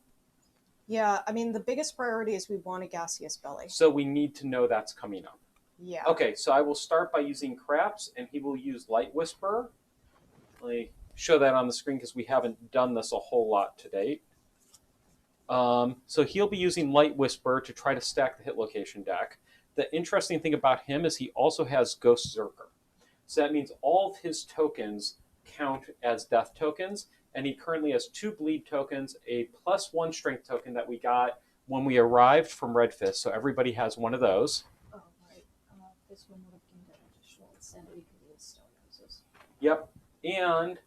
Yeah, I mean, the biggest priority is we want a gaseous belly. So we need to know that's coming up. Yeah. Okay, so I will start by using Craps, and he will use Light Whisper. Let me show that on the screen because we haven't done this a whole lot to date. So he'll be using Light Whisper to try to stack the hit location deck. The interesting thing about him is he also has Ghost Zerker. So that means all of his tokens count as death tokens, and he currently has 2 bleed tokens, a +1 strength token that we got when we arrived from Red Fist. So everybody has one of those. Oh, right. This one would have gained an additional insanity because of stone noses. Yep. And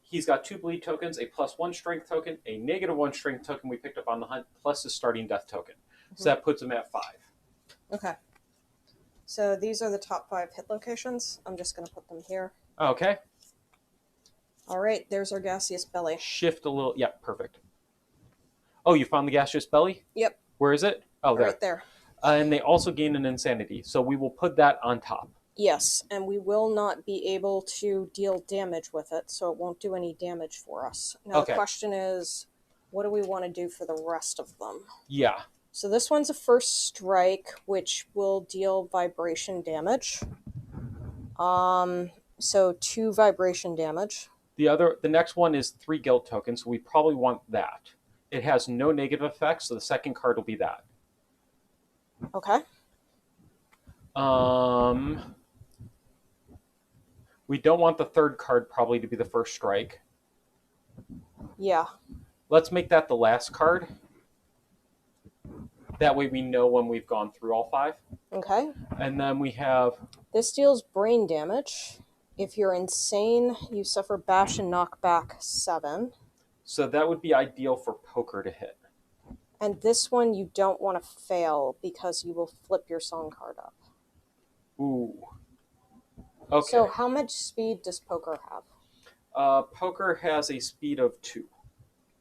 he's got 2 bleed tokens, a +1 strength token, a -1 strength token we picked up on the hunt, plus his starting death token. Mm-hmm. So that puts him at 5. Okay. So these are the top 5 hit locations. I'm just going to put them here. Okay. All right, there's our gaseous belly. Shift a little. Yeah, perfect. Oh, you found the gaseous belly? Yep. Where is it? Oh, there. Right there. And they also gain an insanity, so we will put that on top. Yes, and we will not be able to deal damage with it, so it won't do any damage for us. Now The question is, what do we want to do for the rest of them? Yeah. So this one's a first strike, which will deal vibration damage. So 2 vibration damage. The next one is 3 guilt tokens, so we probably want that. It has no negative effects, so the second card will be that. Okay. We don't want the third card probably to be the first strike. Yeah. Let's make that the last card. That way we know when we've gone through all 5. Okay. And then we have... This deals brain damage. If you're insane, you suffer bash and knockback 7. So that would be ideal for poker to hit. And this one you don't want to fail because you will flip your song card up. Ooh. Okay. So how much speed does poker have? Poker has a speed of 2.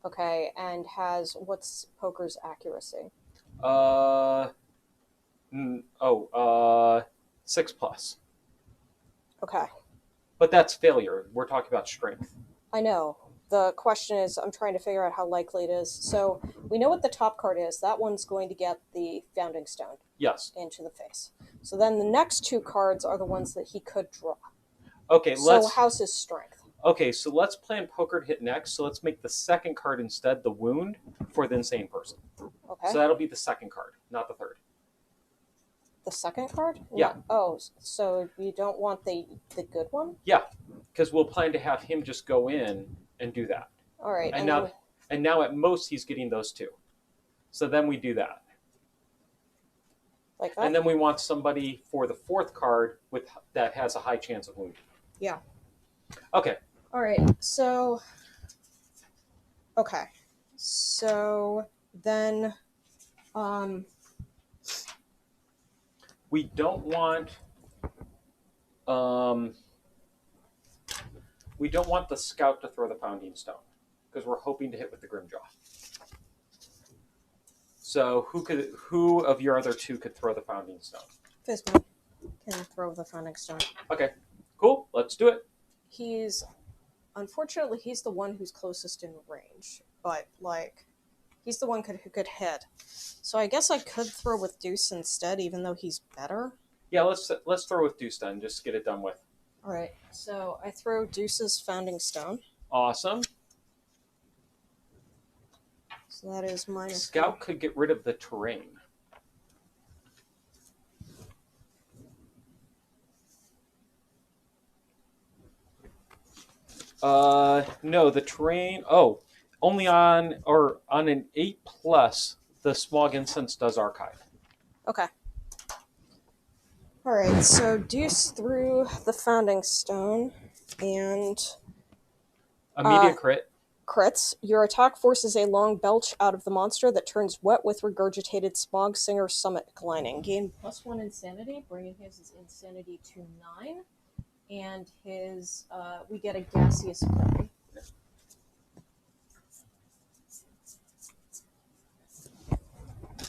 Okay, and what's poker's accuracy? 6 plus. Okay. But that's failure. We're talking about strength. I know. The question is, I'm trying to figure out how likely it is. So we know what the top card is. That one's going to get the founding stone. Yes. Into the face. So then the next 2 cards are the ones that he could draw. Okay, So how's his strength? Okay, so let's plan poker to hit next. So let's make the second card instead the wound for the insane person. Okay. So that'll be the second card, not the third. The second card? Yeah. No. Oh, so you don't want the good one? Yeah, because we'll plan to have him just go in and do that. All right. And now at most he's getting those 2. So then we do that. Like that? And then we want somebody for the fourth card that has a high chance of wounding. Yeah. Okay. All right. So. Okay. So then, we don't want the scout to throw the pounding stone because we're hoping to hit with the Grimjaw. So who of your other 2 could throw the founding stone? Fizman can throw the founding stone. Okay, cool. Let's do it. Unfortunately, he's the one who's closest in range, but he's the one who could hit. So I guess I could throw with Deuce instead, even though he's better. Yeah, let's throw with Deuce then. Just get it done with. All right. So I throw Deuce's founding stone. Awesome. So that is minus. Scout could get rid of the terrain. No, the terrain. Oh, only on an 8+, the Smog Incense does archive. Okay. All right. So Deuce threw the founding stone, and immediate crit. Crits. Your attack forces a long belch out of the monster that turns wet with regurgitated Smog Singer Summit lining. Gain +1 insanity, bringing his insanity to 9. And his, we get a gaseous flurry.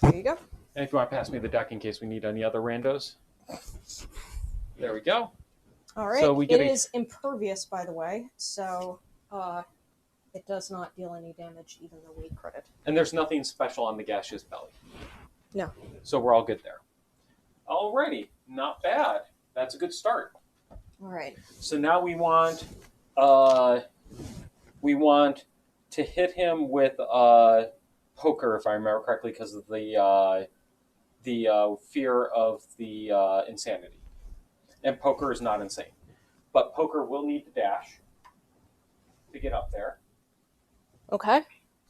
There you go. And if you want to pass me the deck in case we need any other randos. There we go. All right. So it is impervious, by the way, so it does not deal any damage even though we crit it. And there's nothing special on the gaseous belly. No. So we're all good there. Alrighty. Not bad. That's a good start. All right. So now we want to hit him with poker, if I remember correctly, because of the fear of the insanity. And poker is not insane, but poker will need to dash to get up there. Okay.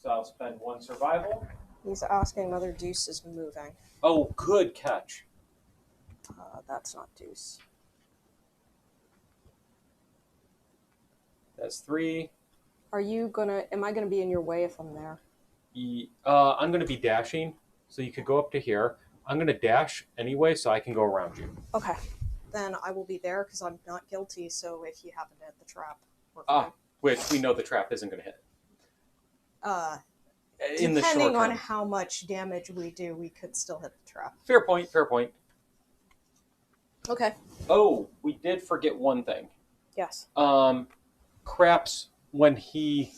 So I'll spend 1 survival. He's asking whether Deuce is moving. Oh, good catch. That's not Deuce. That's 3. Am I gonna be in your way if I'm there? I'm gonna be dashing, so you could go up to here. I'm gonna dash anyway, so I can go around you. Okay. Then I will be there because I'm not guilty, so if you happen to hit the trap, we're fine. Which we know the trap isn't gonna hit. In the short term. Depending on how much damage we do, we could still hit the trap. Fair point, fair point. Okay. Oh, we did forget one thing. Yes. Craps, when he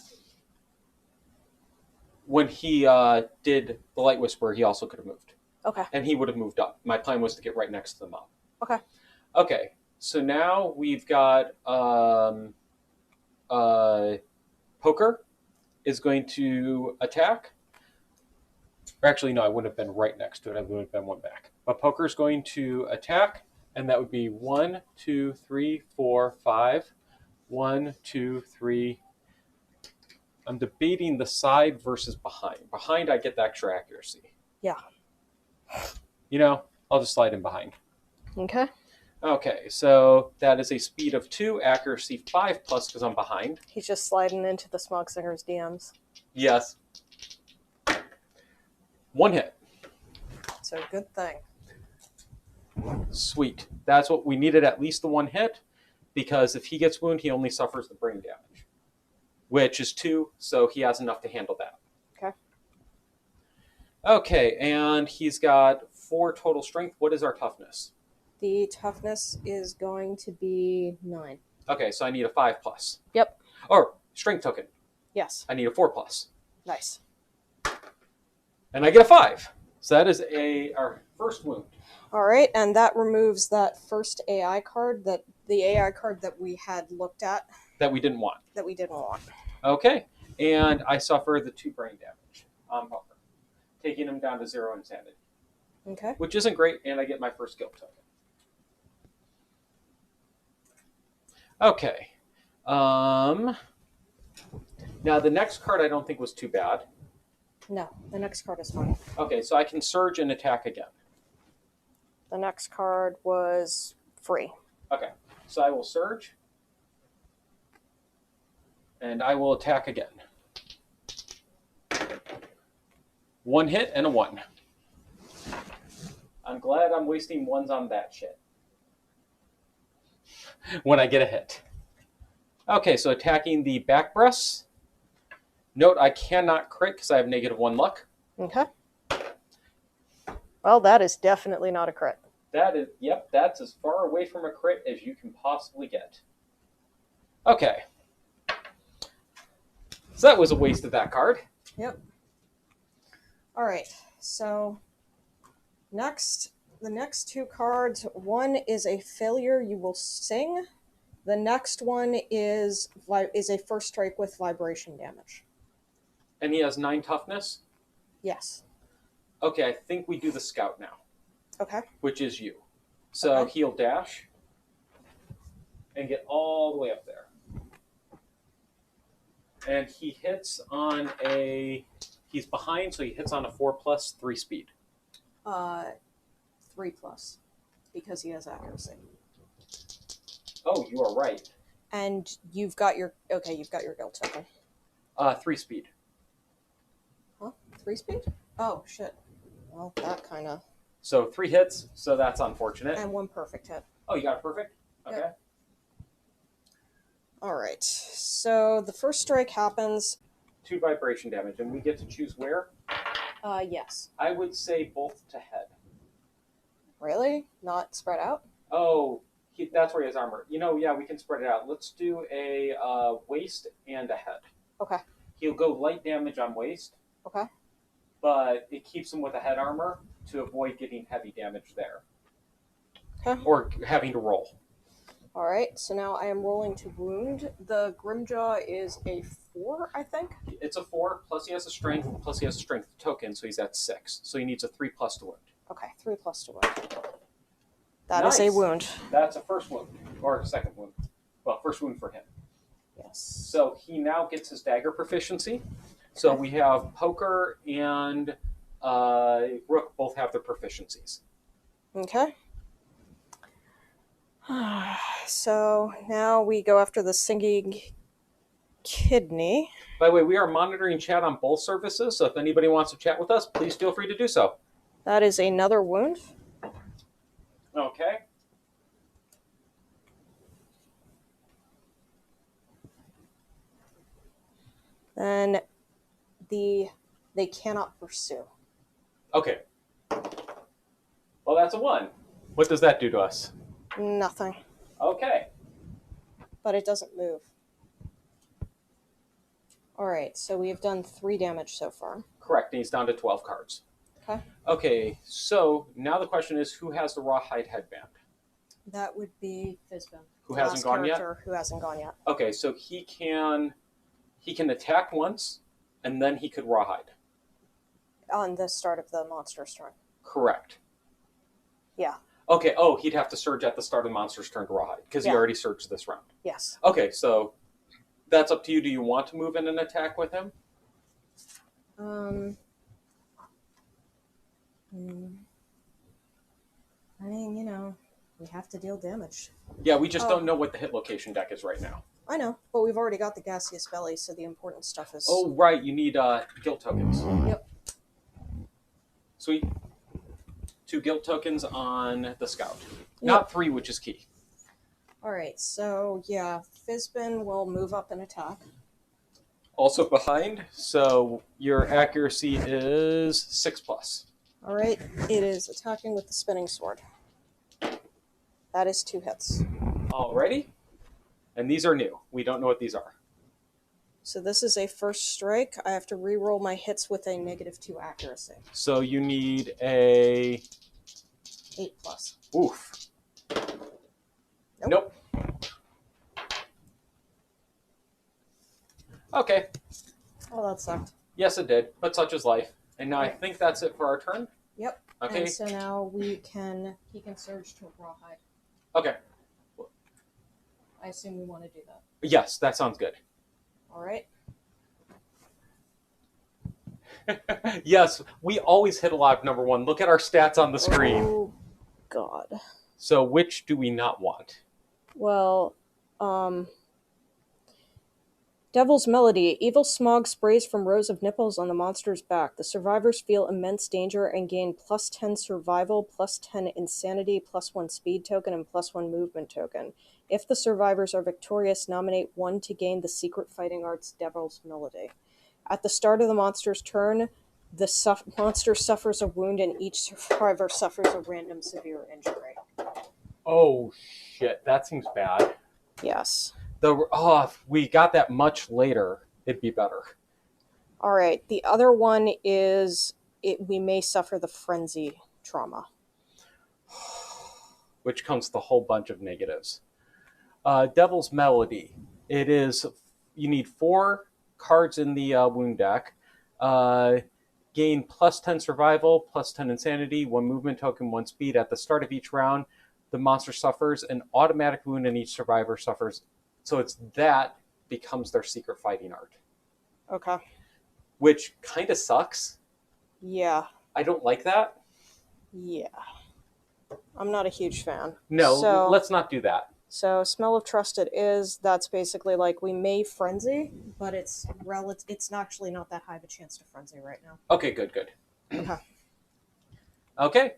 did the Light Whisperer, he also could have moved. Okay. And he would have moved up. My plan was to get right next to the mob. Okay. Okay, so now we've got Poker is going to attack. Or actually, no, I wouldn't have been right next to it. I would have been one back. But Poker's going to attack, and that would be 1, 2, 3, 4, 5. 1, 2, 3. I'm debating the side versus behind. Behind, I get the extra accuracy. Yeah. You know, I'll just slide in behind. Okay. Okay, so that is a speed of 2, accuracy 5 plus because I'm behind. He's just sliding into the Smog Singer's DMs. Yes. 1 hit. So good thing. Sweet. That's what we needed, at least the 1 hit, because if he gets wounded, he only suffers the brain damage, which is 2, so he has enough to handle that. Okay. Okay, and he's got 4 total strength. What is our toughness? The toughness is going to be 9. Okay, so I need a 5 plus. Yep. Or strength token. Yes. I need a 4 plus. Nice. And I get a 5. So that is our first wound. All right, and that removes that first AI card, the AI card that we had looked at. That we didn't want. That we didn't want. Okay, and I suffer the 2 brain damage on Poker, taking him down to 0 insanity. Okay. Which isn't great, and I get my first guilt token. Okay. Now the next card I don't think was too bad. No, the next card is fine. Okay, so I can surge and attack again. The next card was free. Okay, so I will surge. And I will attack again. 1 hit and a 1. I'm glad I'm wasting 1s on that shit. When I get a hit. Okay, so attacking the back breasts. Note I cannot crit because I have -1 luck. Okay. Well, that is definitely not a crit. That is, yep, that's as far away from a crit as you can possibly get. Okay. So that was a waste of that card. Yep. All right, so the next 2 cards, one is a failure you will sing. The next one is a first strike with vibration damage. And he has 9 toughness? Yes. Okay, I think we do the scout now. Okay. Which is you. So Okay. he'll dash and get all the way up there. And he hits on he's behind, so he hits on a 4 plus 3 speed. 3 plus, because he has accuracy. Oh, you are right. And you've got your guild token. 3 speed. Huh? 3 speed? Oh shit. Well, that kind of. So 3 hits, so that's unfortunate. And 1 perfect hit. Oh, you got a perfect? Okay. Yep. All right. So the first strike happens. 2 vibration damage, and we get to choose where? Yes. I would say both to head. Really? Not spread out? Oh, that's where he has armor. Yeah, we can spread it out. Let's do a waist and a head. Okay. He'll go light damage on waist. Okay. But it keeps him with a head armor to avoid getting heavy damage there. Okay. Or having to roll. All right. So now I am rolling to wound. The Grimjaw is a 4, I think. It's a 4, plus he has a strength, plus he has a strength token, so he's at 6. So he needs a 3 plus to wound. Okay, 3 plus to wound. That is a wound. That's a first wound, or a second wound. Well, first wound for him. Yes. So he now gets his dagger proficiency. So we have Poker and Rook both have their proficiencies. Okay. So now we go after the singing kidney. By the way, we are monitoring chat on both services, so if anybody wants to chat with us, please feel free to do so. That is another wound. Okay. Then they cannot pursue. Okay. Well, that's a 1. What does that do to us? Nothing. Okay. But it doesn't move. Alright, so we have done 3 damage so far. Correct, and he's down to 12 cards. Okay. Okay, so now the question is, who has the rawhide headband? That would be Fizbin. Who hasn't gone yet? Who hasn't gone yet. Okay, so he can attack once, and then he could rawhide. On the start of the monster's turn. Correct. Yeah. Okay, oh, he'd have to surge at the start of the monster's turn to rawhide, because he already surged this round. Yes. Okay, so that's up to you. Do you want to move in and attack with him? I mean, you know, we have to deal damage. Yeah, we just don't know what the hit location deck is right now. I know, but we've already got the gaseous belly, so the important stuff is... Oh, right, you need guilt tokens. Yep. Sweet. 2 guilt tokens on the scout. Not 3, which is key. Alright, so yeah, Fizbin will move up and attack. Also behind, so your accuracy is 6+. Alright, it is attacking with the spinning sword. That is 2 hits. Alrighty. And these are new. We don't know what these are. So this is a first strike. I have to re-roll my hits with a -2 accuracy. So you need a... 8+. Oof. Nope. Okay. Oh, that sucked. Yes, it did. But such is life. And now I think that's it for our turn. Yep. Okay. And so now he can surge to rawhide. Okay. I assume we want to do that. Yes, that sounds good. All right. Yes, we always hit a lot of number 1. Look at our stats on the screen. Oh, God. So which do we not want? Well, Devil's Melody. Evil smog sprays from rows of nipples on the monster's back. The survivors feel immense danger and gain +10 survival, +10 insanity, +1 speed token, and +1 movement token. If the survivors are victorious, nominate 1 to gain the secret fighting arts Devil's Melody. At the start of the monster's turn, the monster suffers a wound and each survivor suffers a random severe injury. Oh, shit. That seems bad. Yes. If we got that much later, it'd be better. All right. The other one is we may suffer the frenzy trauma. Which comes with a whole bunch of negatives. Devil's Melody. It is, you need 4 cards in the wound deck. Gain +10 survival, +10 insanity, 1 movement token, 1 speed. At the start of each round, the monster suffers an automatic wound and each survivor suffers. So it's that becomes their secret fighting art. Okay. Which kind of sucks. Yeah. I don't like that. Yeah. I'm not a huge fan. No, let's not do that. So Smell of Trust it is. That's basically like we may frenzy, but it's actually not that high of a chance to frenzy right now. Okay, good. Okay. Okay.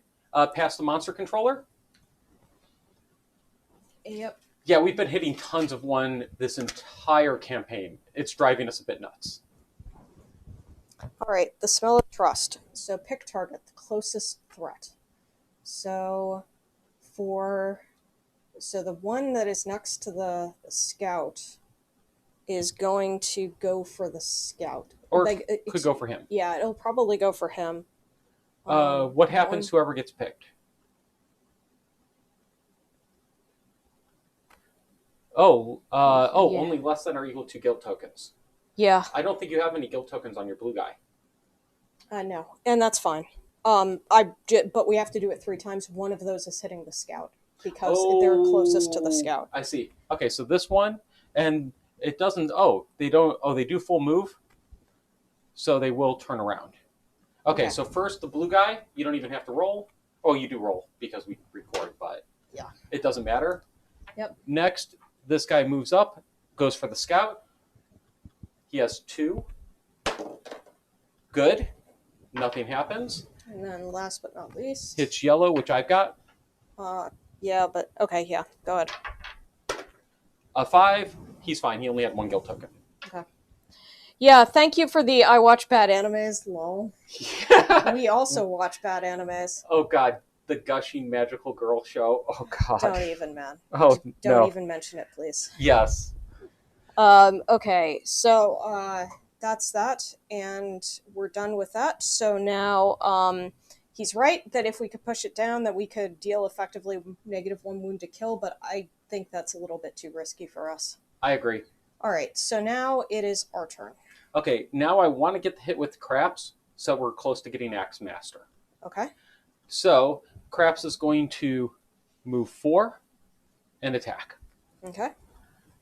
Pass the monster controller. Yep. Yeah, we've been hitting tons of 1 this entire campaign. It's driving us a bit nuts. All right, the Smell of Trust. So pick target, the closest threat. So the one that is next to the scout is going to go for the scout. Or could go for him. Yeah, it'll probably go for him. What happens whoever gets picked? Only less than or equal to guilt tokens. Yeah. I don't think you have any guilt tokens on your blue guy. No, and that's fine. But we have to do it 3 times. One of those is hitting the scout because they're closest to the scout. I see. Okay, so this one, and it doesn't. They do full move, so they will turn around. Okay, so first the blue guy, you don't even have to roll. Oh, you do roll because we record, but yeah, it doesn't matter. Yep. Next, this guy moves up, goes for the scout. He has 2. Good. Nothing happens. And then last but not least, hits yellow, which I've got. Yeah, but okay, yeah, go ahead. A 5. He's fine. He only had 1 guilt token. Okay. Yeah, thank you for the I watch bad animes, lol. Yeah. We also watch bad animes. Oh god, the gushing magical girl show. Oh god. Don't even, man. Oh Don't even mention it, please. Yes. Okay, so that's that, and we're done with that. So now, he's right that if we could push it down, that we could deal effectively -1 wound to kill, but I think that's a little bit too risky for us. I agree. All right, so now it is our turn. Okay, now I want to get the hit with craps, so we're close to getting Axe Master. Okay. So Craps is going to move 4 and attack. Okay.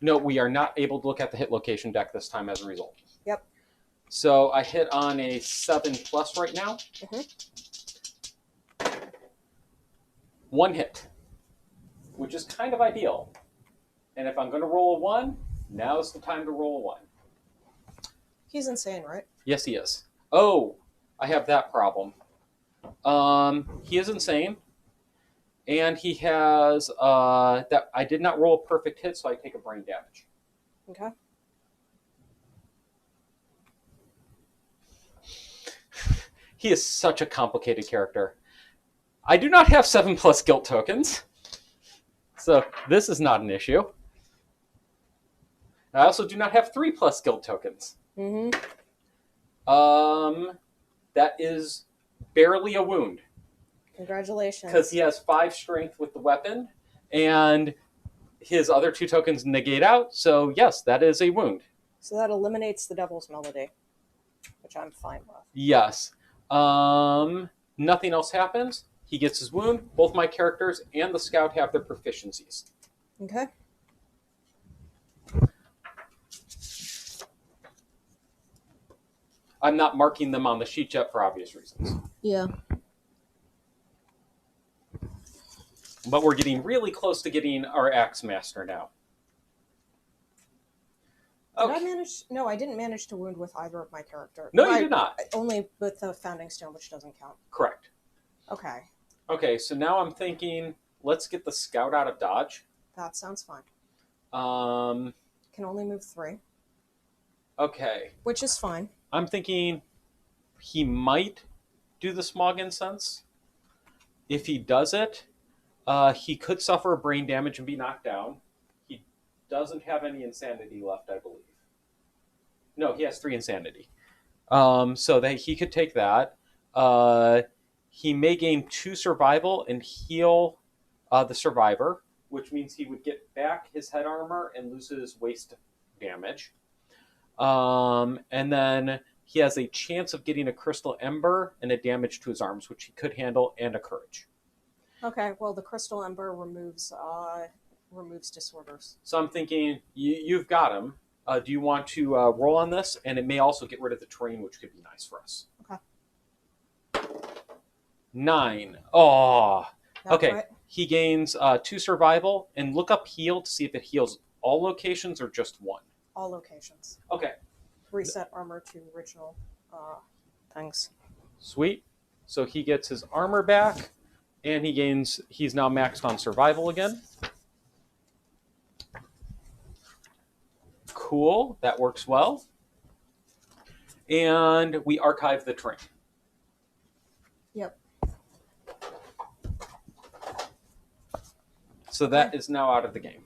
No, we are not able to look at the hit location deck this time as a result. Yep. So I hit on a 7+ right now. Mm-hmm. 1 hit, which is kind of ideal. And if I'm going to roll a 1, now's the time to roll a 1. He's insane, right? Yes, he is. Oh, I have that problem. He is insane. And he has that I did not roll a perfect hit, so I take a brain damage. Okay. He is such a complicated character. I do not have 7+ guilt tokens, so this is not an issue. I also do not have 3+ guilt tokens. Mm-hmm. That is barely a wound. Congratulations. Because he has 5 strength with the weapon, and his other 2 tokens negate out, so yes, that is a wound. So that eliminates the Devil's Melody, which I'm fine with. Yes. Nothing else happens. He gets his wound. Both my characters and the scout have their proficiencies. Okay. I'm not marking them on the sheet yet for obvious reasons. Yeah. But we're getting really close to getting our Axe Master now. Did I manage? No, I didn't manage to wound with either of my characters. No, you did not. Only with the Founding Stone, which doesn't count. Correct. Okay. Okay, so now I'm thinking, let's get the scout out of dodge. That sounds fine. Can only move 3. Okay. Which is fine. I'm thinking he might do the Smog Incense. If he does it, he could suffer brain damage and be knocked down. He doesn't have any insanity left, I believe. No, he has 3 insanity. So that he could take that. He may gain 2 survival and heal the survivor, which means he would get back his head armor and lose his waist damage. And then he has a chance of getting a Crystal Ember and a damage to his arms, which he could handle, and a Courage. Okay, well, the Crystal Ember removes disorders. So I'm thinking, you've got him. Do you want to roll on this? And it may also get rid of the terrain, which could be nice for us. Okay. 9. Oh. Okay. Right. He gains 2 survival, and look up heal to see if it heals all locations or just one. All locations. Okay. Reset armor to original things. Sweet. So he gets his armor back, and he's now maxed on survival again. Cool. That works well. And we archive the terrain. Yep. So that is now out of the game.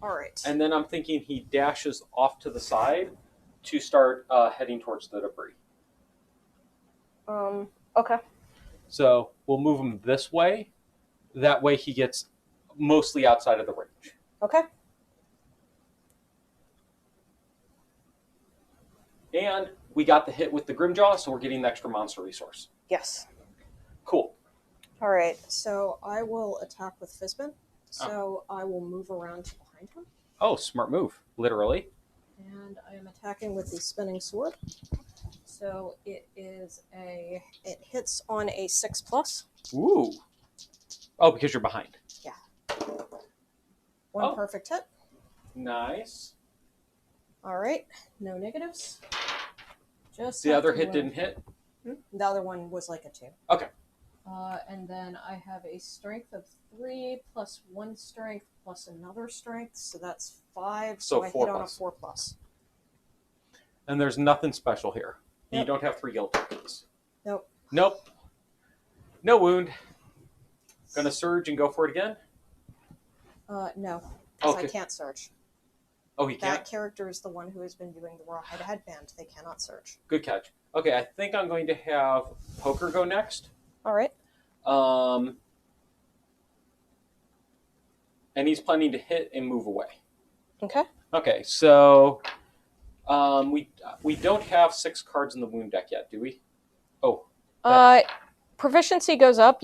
All right. And then I'm thinking he dashes off to the side to start heading towards the debris. Okay. So we'll move him this way. That way he gets mostly outside of the range. Okay. And we got the hit with the Grimjaw, so we're getting the extra monster resource. Yes. Cool. All right. So I will attack with Fizbin. So I will move around to behind him. Oh, smart move. Literally. And I am attacking with the Spinning Sword. So it hits on a 6+. Ooh. Oh, because you're behind. Yeah. 1 perfect hit. Nice. All right. No negatives. Just the other hit didn't hit? The other one was like a 2. Okay. And then I have a strength of 3 plus 1 strength plus another strength, so that's 5. So I hit on a 4+. And there's nothing special here. Yep. You don't have 3 guild tokens. Nope. Nope. No wound. Gonna surge and go for it again? No. Because Okay. I can't search. Oh, he can't? That character is the one who has been doing the Rawhide headband. They cannot search. Good catch. Okay, I think I'm going to have Poker go next. All right. And he's planning to hit and move away. Okay. Okay, so we don't have 6 cards in the wound deck yet, do we? Oh, Proficiency goes up.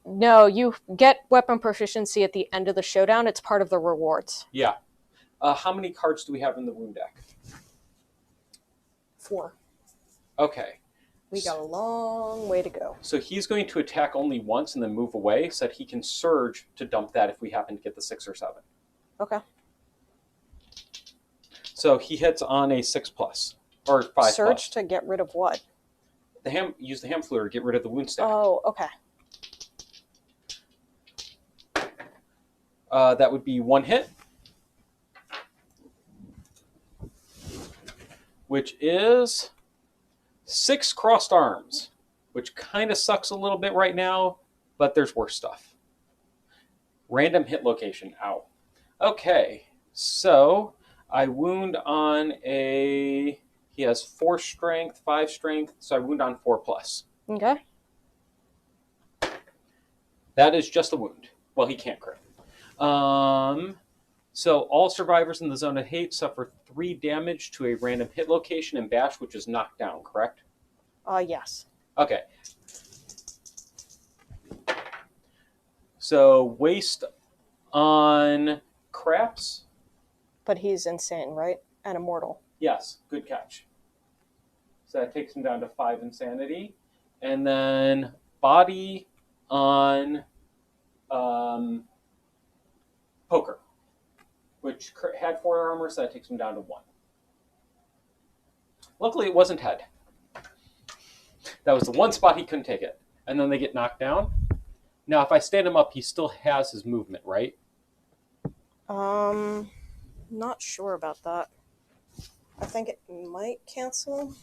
No, you get weapon proficiency at the end of the showdown. It's part of the rewards. yeah. How many cards do we have in the wound deck? 4. Okay. We got a long way to go. So he's going to attack only once and then move away so that he can surge to dump that if we happen to get the 6 or 7. Okay. So he hits on a 6+, or 5+. Surge to get rid of what? Use the ham fluer to get rid of the wound stack. Oh, okay. That would be 1 hit, which is 6 crossed arms, which kind of sucks a little bit right now, but there's worse stuff. Random hit location. Ow. Okay, so I wound on a... He has 4 strength, 5 strength, so I wound on 4+. Okay. That is just a wound. Well, he can't crit. So all survivors in the zone of hate suffer 3 damage to a random hit location and bash, which is knocked down, correct? Yes. Okay. So waste on craps. But he's insane, right? And immortal. Yes, good catch. So that takes him down to 5 insanity. And then body on poker, which had 4 armor, so that takes him down to 1. Luckily, it wasn't head. That was the one spot he couldn't take it. And then they get knocked down. Now, if I stand him up, he still has his movement, right? Not sure about that. I think it might cancel.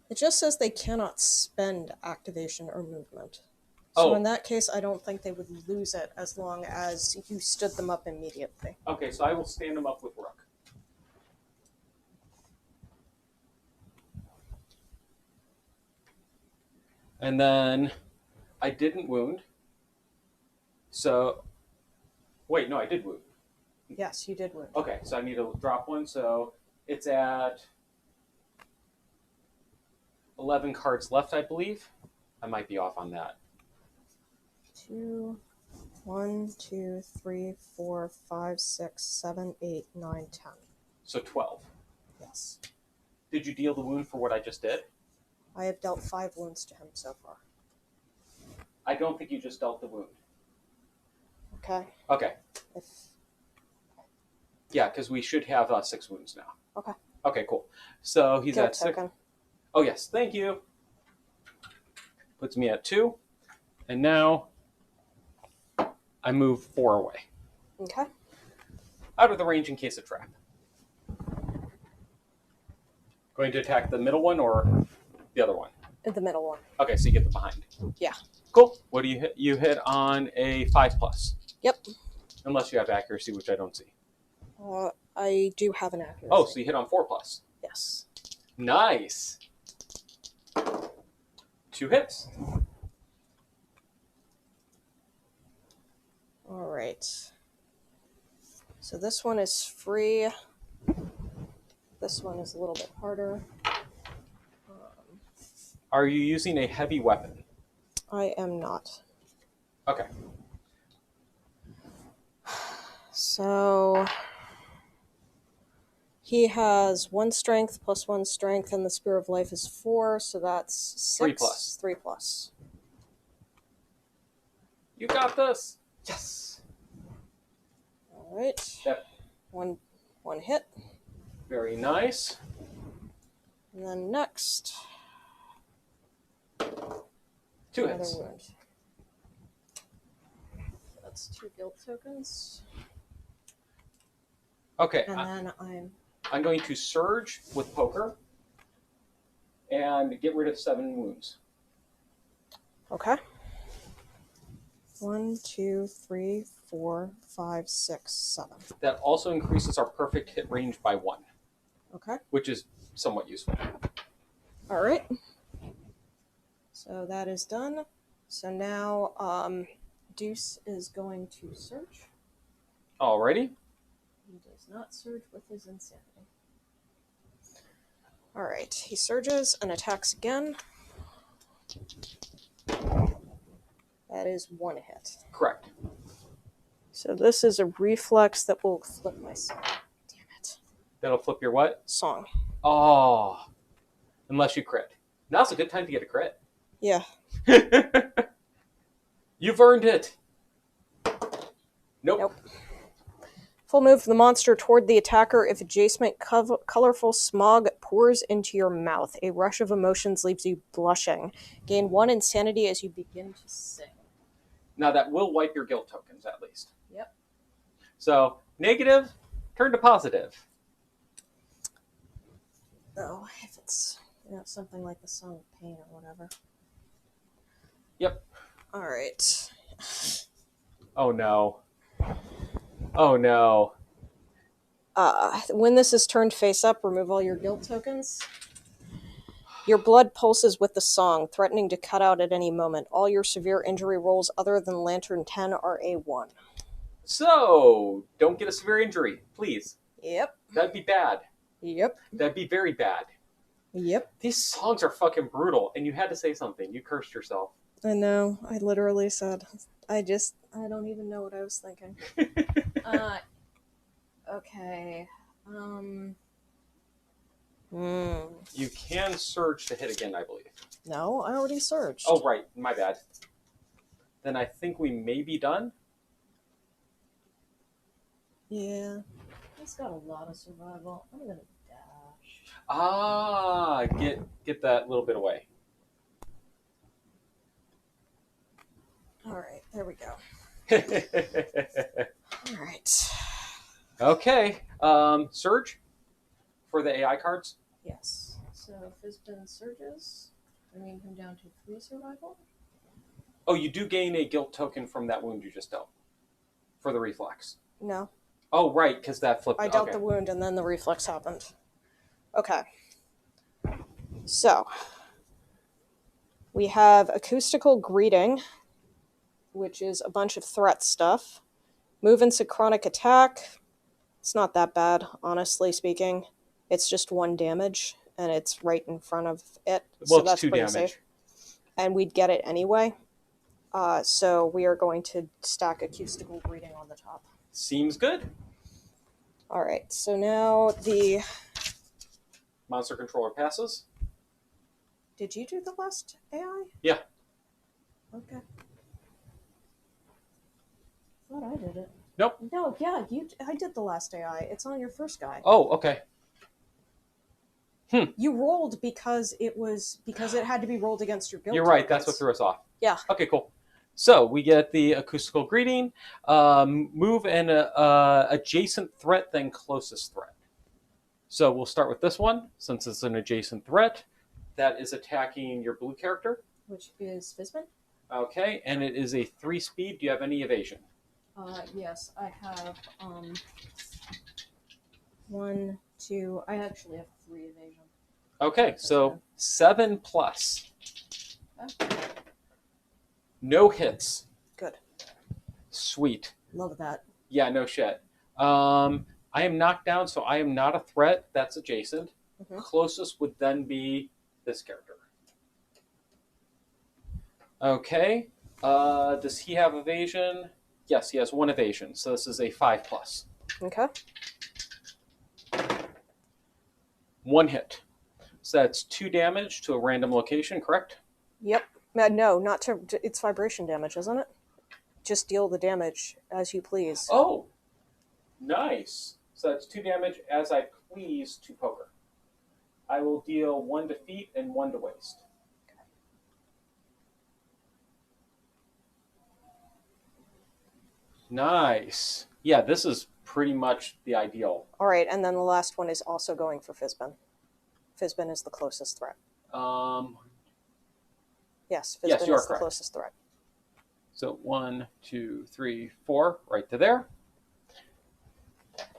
It just says they cannot spend activation or movement. So in that case, I don't think they would lose it as long as you stood them up immediately. Okay, so I will stand him up with Rook. And then I didn't wound. So, wait, no, I did wound. Yes, you did wound. Okay, so I need to drop one. So it's at 11 cards left, I believe. I might be off on that. 1, 2, 3, 4, 5, 6, 7, 8, 9, 10. So 12. Yes. Did you deal the wound for what I just did? I have dealt 5 wounds to him so far. I don't think you just dealt the wound. Okay. Okay. Yeah, because we should have 6 wounds now. Okay. Okay, cool. So he's Guilt at 6. token. Oh, yes. Thank you. Puts me at 2. And now I move 4 away. Okay. Out of the range in case of trap. Going to attack the middle one or the other one? The middle one. Okay, so you get the behind. Yeah. Cool. What do you hit? You hit on a 5+. Yep. Unless you have accuracy, which I don't see. I do have an accuracy. Oh, so you hit on 4+. Yes. Nice. 2 hits. All right. So this one is free. This one is a little bit harder. Are you using a heavy weapon? I am not. Okay. So he has 1 strength plus 1 strength, and the Spear of Life is 4, so that's 6. 3+. 3+. You got this. Yes. All right. Yep. One hit. Very nice. And then next. 2 Another hits. wound. That's 2 guilt tokens. Okay. And then I'm going to surge with poker and get rid of 7 wounds. Okay. 1, 2, 3, 4, 5, 6, 7. That also increases our perfect hit range by 1. Okay. Which is somewhat useful. All right. So that is done. So now, Deuce is going to search. Alrighty. He does not surge with his insanity. Alright, he surges and attacks again. That is 1 hit. Correct. So this is a reflex that will flip my song. Damn it. That'll flip your what? Song. Oh. Unless you crit. Now's a good time to get a crit. Yeah. You've earned it. Nope. Full move the monster toward the attacker. If adjacent colorful smog pours into your mouth, a rush of emotions leaves you blushing. Gain 1 insanity as you begin to sing. Now that will wipe your guilt tokens at least. Yep. So negative, turn to positive. Oh, if it's something like the Song of Pain or whatever. Yep. All right. Oh no. Oh no. When this is turned face up, remove all your guilt tokens. Your blood pulses with the song, threatening to cut out at any moment. All your severe injury rolls other than Lantern 10 are A1. So, don't get a severe injury, please. Yep. That'd be bad. Yep. That'd be very bad. Yep. These songs are fucking brutal, and you had to say something. You cursed yourself. I know. I literally said, I don't even know what I was thinking. Okay. You can surge to hit again, I believe. No, I already surged. Oh, right. My bad. Then I think we may be done. Yeah. He's got a lot of survival. I'm gonna dash. Ah, get that little bit away. Alright, there we go. Alright. Okay. Surge for the AI cards. Yes. So Fizbin surges, bringing him down to 3 survival. Oh, you do gain a guilt token from that wound you just dealt for the reflex. No. Oh, right, because that flipped. I dealt the wound and then the reflex happened. Okay. So, we have Acoustical Greeting, which is a bunch of threat stuff. Move and Synchronic Attack. It's not that bad, honestly speaking. It's just 1 damage, and it's right in front of it. Well, so it's that's 2 pretty damage. safe. And we'd get it anyway. So we are going to stack Acoustical Greeting on the top. Seems good. Alright, so now the... Monster controller passes. Did you do the last AI? Yeah. Okay. I thought I did it. Nope. No, yeah, I did the last AI. It's on your first guy. Oh, okay. You rolled because it had to be rolled against your guild. You're right. That's what threw us off. Yeah. Okay, cool. So we get the acoustical greeting, move and adjacent threat, then closest threat. So we'll start with this one, since it's an adjacent threat. That is attacking your blue character. Which is Fizbin. Okay, and it is a 3 speed. Do you have any evasion? Yes, I have 1, 2. I actually have 3 evasion. Okay, so 7 plus. Okay. No hits. Good. Sweet. Love that. Yeah, no shit. I am knocked down, so I am not a threat. That's adjacent. Mm-hmm. Closest would then be this character. Okay. Does he have evasion? Yes, he has 1 evasion. So this is a 5 plus. Okay. 1 hit. So that's 2 damage to a random location, correct? Yep. No, not to. It's vibration damage, isn't it? Just deal the damage as you please. Oh, nice. So that's 2 damage as I please to poker. I will deal 1 to feet and 1 to waist. Nice. Yeah, this is pretty much the ideal. All right, and then the last one is also going for Fizbin. Fizbin is the closest threat. Yes, Yes, you Fizbin are is the correct. closest threat. So 1, 2, 3, 4, right to there.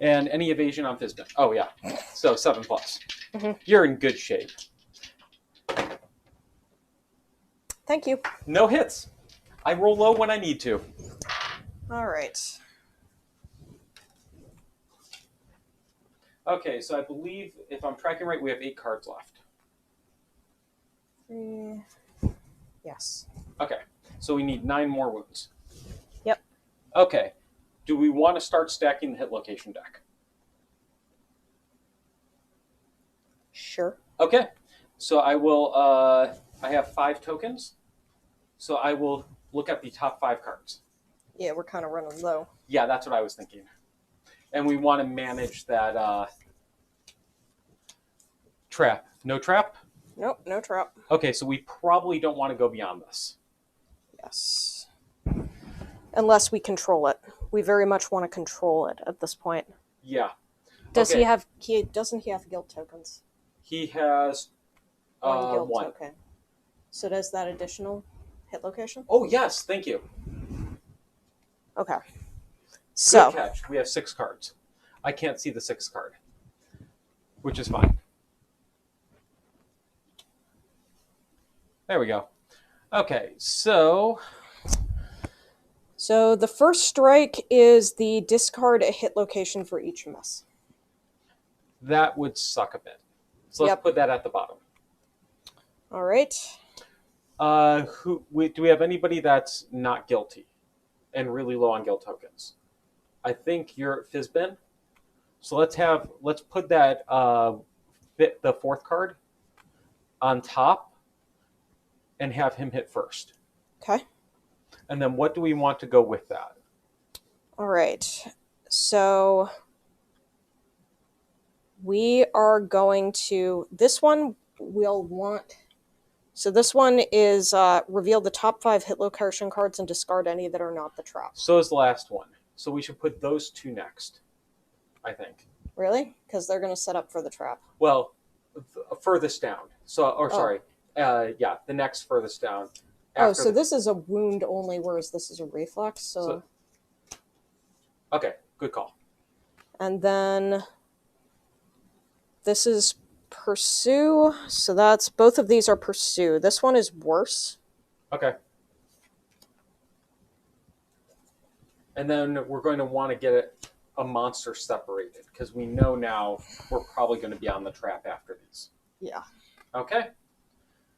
And any evasion on Fizbin. Oh, yeah. So 7 plus. Mm-hmm. You're in good shape. Thank you. No hits. I roll low when I need to. All right. Okay, so I believe, if I'm tracking right, we have 8 cards left. 3. Yes. Okay, so we need 9 more wounds. Yep. Okay, do we want to start stacking the hit location deck? Sure. Okay, so I will, I have 5 tokens, so I will look at the top 5 cards. Yeah, we're kind of running low. Yeah, that's what I was thinking. And we want to manage that trap. No trap? Nope, no trap. Okay, so we probably don't want to go beyond this. Yes. Unless we control it. We very much want to control it at this point. Yeah. Doesn't Okay. he have guild tokens? He has One guild 1. token. So does that additional hit location? Oh, yes, thank you. Okay. Good So, catch. We have 6 cards. I can't see the 6th card, which is fine. There we go. Okay, so the first strike is the discard a hit location for each miss. that would suck a bit. So let's put that at the bottom. All right. Do we have anybody that's not guilty and really low on guild tokens? I think you're Fizbin. So let's put that the 4th card on top and have him hit first. Okay. And then what do we want to go with that? All right. So we are going to, this one we'll want, so this one is reveal the top 5 hit location cards and discard any that are not the trap. So is the last one. So we should put those 2 next, I think. Really? Because they're going to set up for the trap. Well, furthest down. Sorry. Yeah, the next furthest down. So this is a wound only, whereas this is a reflex. So okay, good call. And then this is pursue. So that's, both of these are pursue. This one is worse. Okay. And then we're going to want to get a monster separated because we know now we're probably going to be on the trap after these. Yeah. Okay.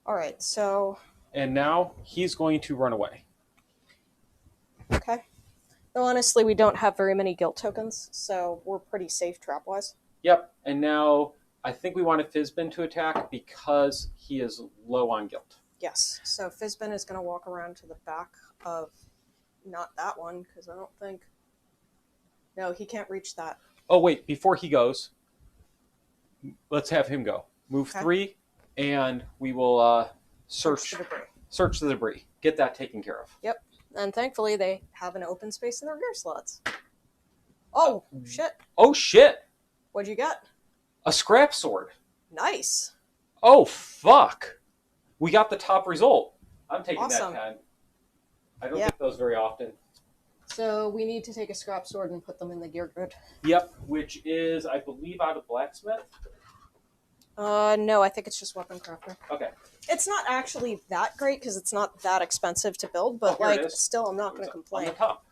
All right, so. And now he's going to run away. Okay. Well, honestly, we don't have very many guilt tokens, so we're pretty safe trap-wise. Yep. And now I think we want Fizbin to attack because he is low on guilt. Yes. So Fizbin is going to walk around to the back of, not that one, because I don't think. No, he can't reach that. Oh, wait. Before he goes, let's have him go. Move 3, and we will search the debris. Get that taken care of. Yep. And thankfully, they have an open space in their gear slots. Oh, shit. Oh, shit. What'd you get? A scrap sword. Nice. Oh, fuck. We got the top result. I'm taking Awesome. that 10. I don't get those very often. So we need to take a scrap sword and put them in the gear grid. Yep, which is, I believe, out of blacksmith. No, I think it's just weapon crafter. Okay. It's not actually that great because it's not that expensive to build, but still, I'm not going to complain. On the top.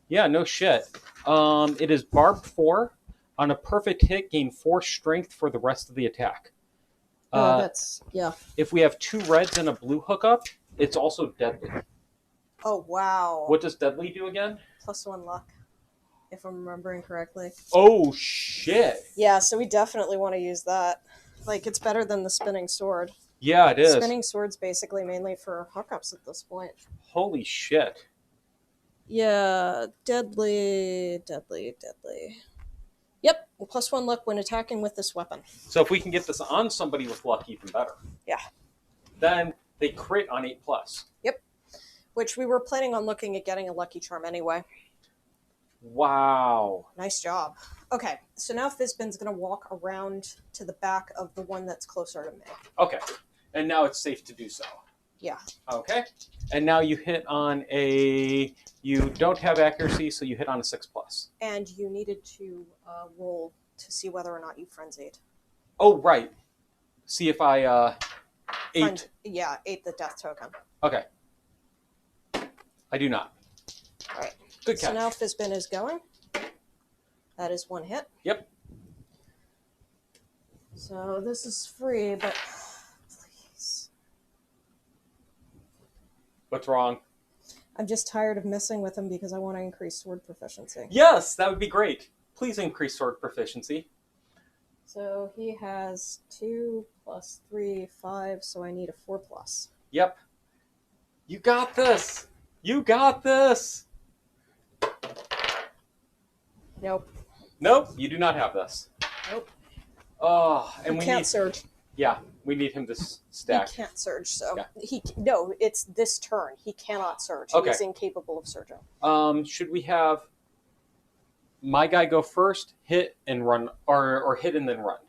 Yeah, no shit. It is barbed 4. On a perfect hit, gain 4 strength for the rest of the attack. If we have 2 reds and a blue hookup, it's also deadly. Oh, wow. What does deadly do again? +1 luck, if I'm remembering correctly. Oh, shit. Yeah, so we definitely want to use that. Like, it's better than the spinning sword. Yeah, it is. Spinning sword's basically mainly for hookups at this point. Holy shit. Yeah, deadly. Yep, +1 luck when attacking with this weapon. So if we can get this on somebody with luck, even better. Yeah. Then they crit on 8+. Yep. Which we were planning on looking at getting a lucky charm anyway. Wow. Nice job. Okay, so now Fizbin's going to walk around to the back of the one that's closer to me. Okay, and now it's safe to do so. Yeah. Okay, and now you hit on a... You don't have accuracy, so you hit on a 6+. And you needed to roll to see whether or not you frenzied. Oh, right. See if I ate... ate the death token. Okay. I do not. All right. Good So catch. now Fizbin is going. That is one hit. Yep. So this is free, but please. What's wrong? I'm just tired of messing with him because I want to increase sword proficiency. Yes, that would be great. Please increase sword proficiency. So he has 2 plus 3, 5, so I need a 4 plus. Yep. You got this. You got this. Nope. Nope, you do not have this. Nope. Oh, and He we can't need. surge. Yeah, we need him to stack. He can't surge, so Yeah. no. It's this turn. He cannot surge. Okay. He's incapable of surging. Should we have my guy go first, hit and run, or hit and then run?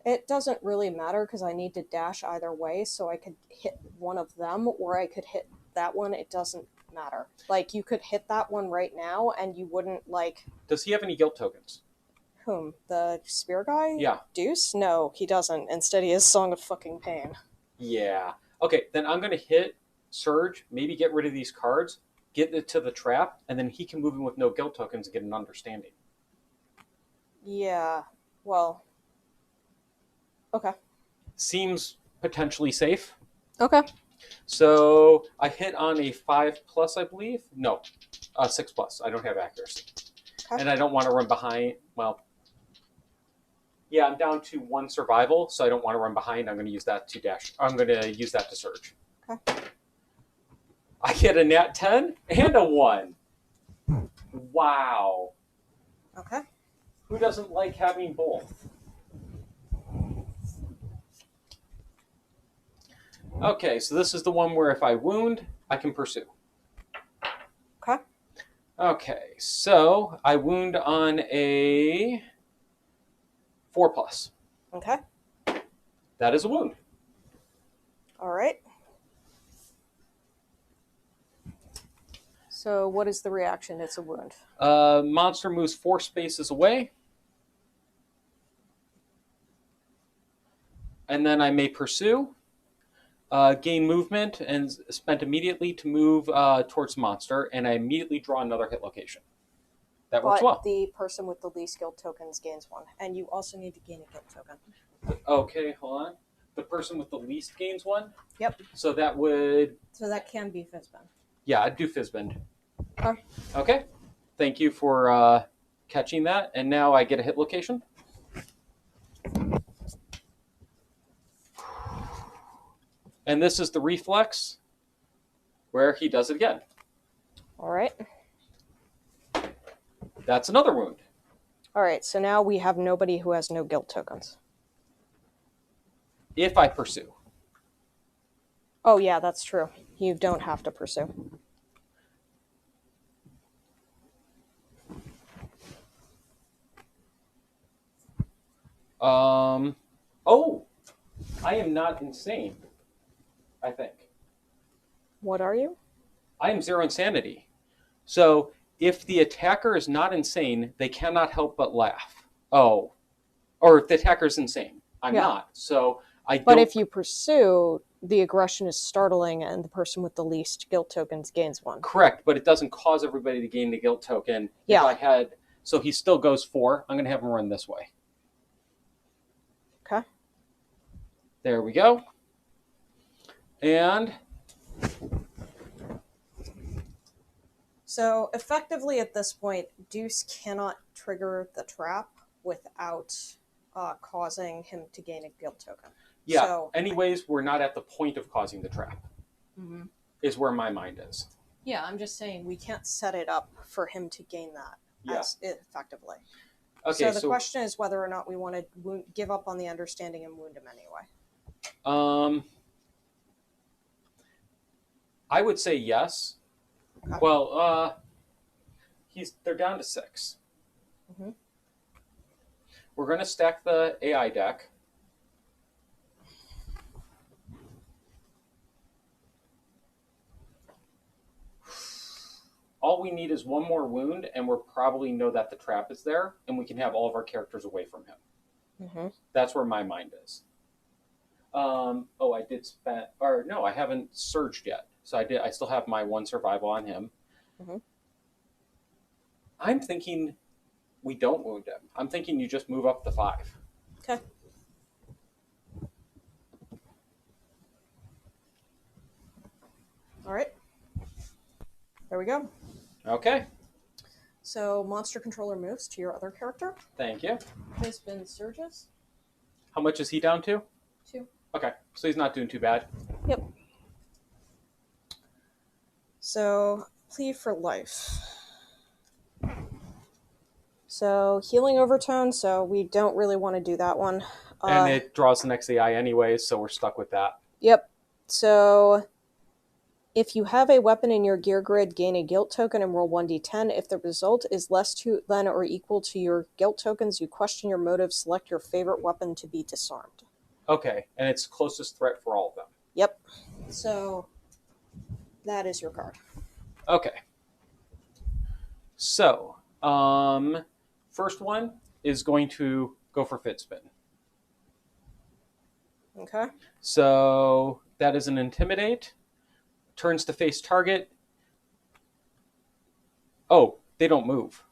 It doesn't really matter because I need to dash either way, so I could hit one of them or I could hit that one. It doesn't matter. Like, you could hit that one right now and you wouldn't, like... Does he have any guilt tokens? Whom? The spear guy? Yeah. Deuce? No, he doesn't. Instead, he has Song of Fucking Pain. Yeah. Okay, then I'm going to hit, surge, maybe get rid of these cards, get it to the trap, and then he can move in with no guilt tokens and get an understanding. Yeah. Well... Okay. Seems potentially safe. Okay. So I hit on a 5+, I believe. No, 6+. I don't have accuracy. Okay. And I don't want to run behind. Well, yeah, I'm down to 1 survival, so I don't want to run behind. I'm going to use that to dash. I'm going to use that to surge. Okay. I get a nat 10 and a 1. Wow. Okay. Who doesn't like having both? Okay, so this is the one where if I wound, I can pursue. Okay. Okay, so I wound on a 4+. Okay. That is a wound. All right. So what is the reaction? It's a wound. Monster moves 4 spaces away. And then I may pursue. Gain movement and spent immediately to move towards the monster, and I immediately draw another hit location. That works well. The person with the least guild tokens gains 1, and you also need to gain a guild token. Okay, hold on. The person with the least gains 1? Yep. So that would... So that can be Fizbin. Yeah, I'd do Fizbin. Okay. Okay. Thank you for catching that, and now I get a hit location. And this is the reflex, where he does it again. All right. That's another wound. All right, so now we have nobody who has no guild tokens. If I pursue. Oh, yeah, that's true. You don't have to pursue. Oh, I am not insane, I think. What are you? I am 0 insanity. So if the attacker is not insane, they cannot help but laugh. Oh. Or if the attacker is insane. I'm not. So I don't... But if you pursue, the aggression is startling and the person with the least guilt tokens gains 1. Correct, but it doesn't cause everybody to gain the guilt token. Yeah. If I had... So he still goes 4. I'm going to have him run this way. Okay. There we go. And... So effectively at this point, Deuce cannot trigger the trap without causing him to gain a guild token. Yeah, So, anyways, we're not at the point of causing the trap, is where my mind is. yeah, I'm just saying we can't set it up for him to gain that as effectively. Okay, so the question is whether or not we want to give up on the understanding and wound him anyway. I would say yes. Okay. Well, they're down to 6. Mm-hmm. We're going to stack the AI deck. All we need is 1 more wound, and we'll probably know that the trap is there, and we can have all of our characters away from him. Mm-hmm. That's where my mind is. I did spend... Or, no, I haven't surged yet. So I still have my 1 survival on him. Mm-hmm. I'm thinking we don't wound him. I'm thinking you just move up the 5. Okay. All right. There we go. Okay. So monster controller moves to your other character. Thank you. Has been Surges. How much is he down to? 2. Okay, so he's not doing too bad. Yep. So Plea for Life. So healing overtone. So we don't really want to do that one. And it draws the next AI anyways, so we're stuck with that. Yep. So if you have a weapon in your gear grid, gain a guilt token and roll 1d10. If the result is less than or equal to your guilt tokens, you question your motive, select your favorite weapon to be disarmed. Okay, and it's closest threat for all of them. Yep. So that is your card. Okay. So, first one is going to go for Fit Spin. Okay. So that is an Intimidate. Turns to face target. Oh, they don't move.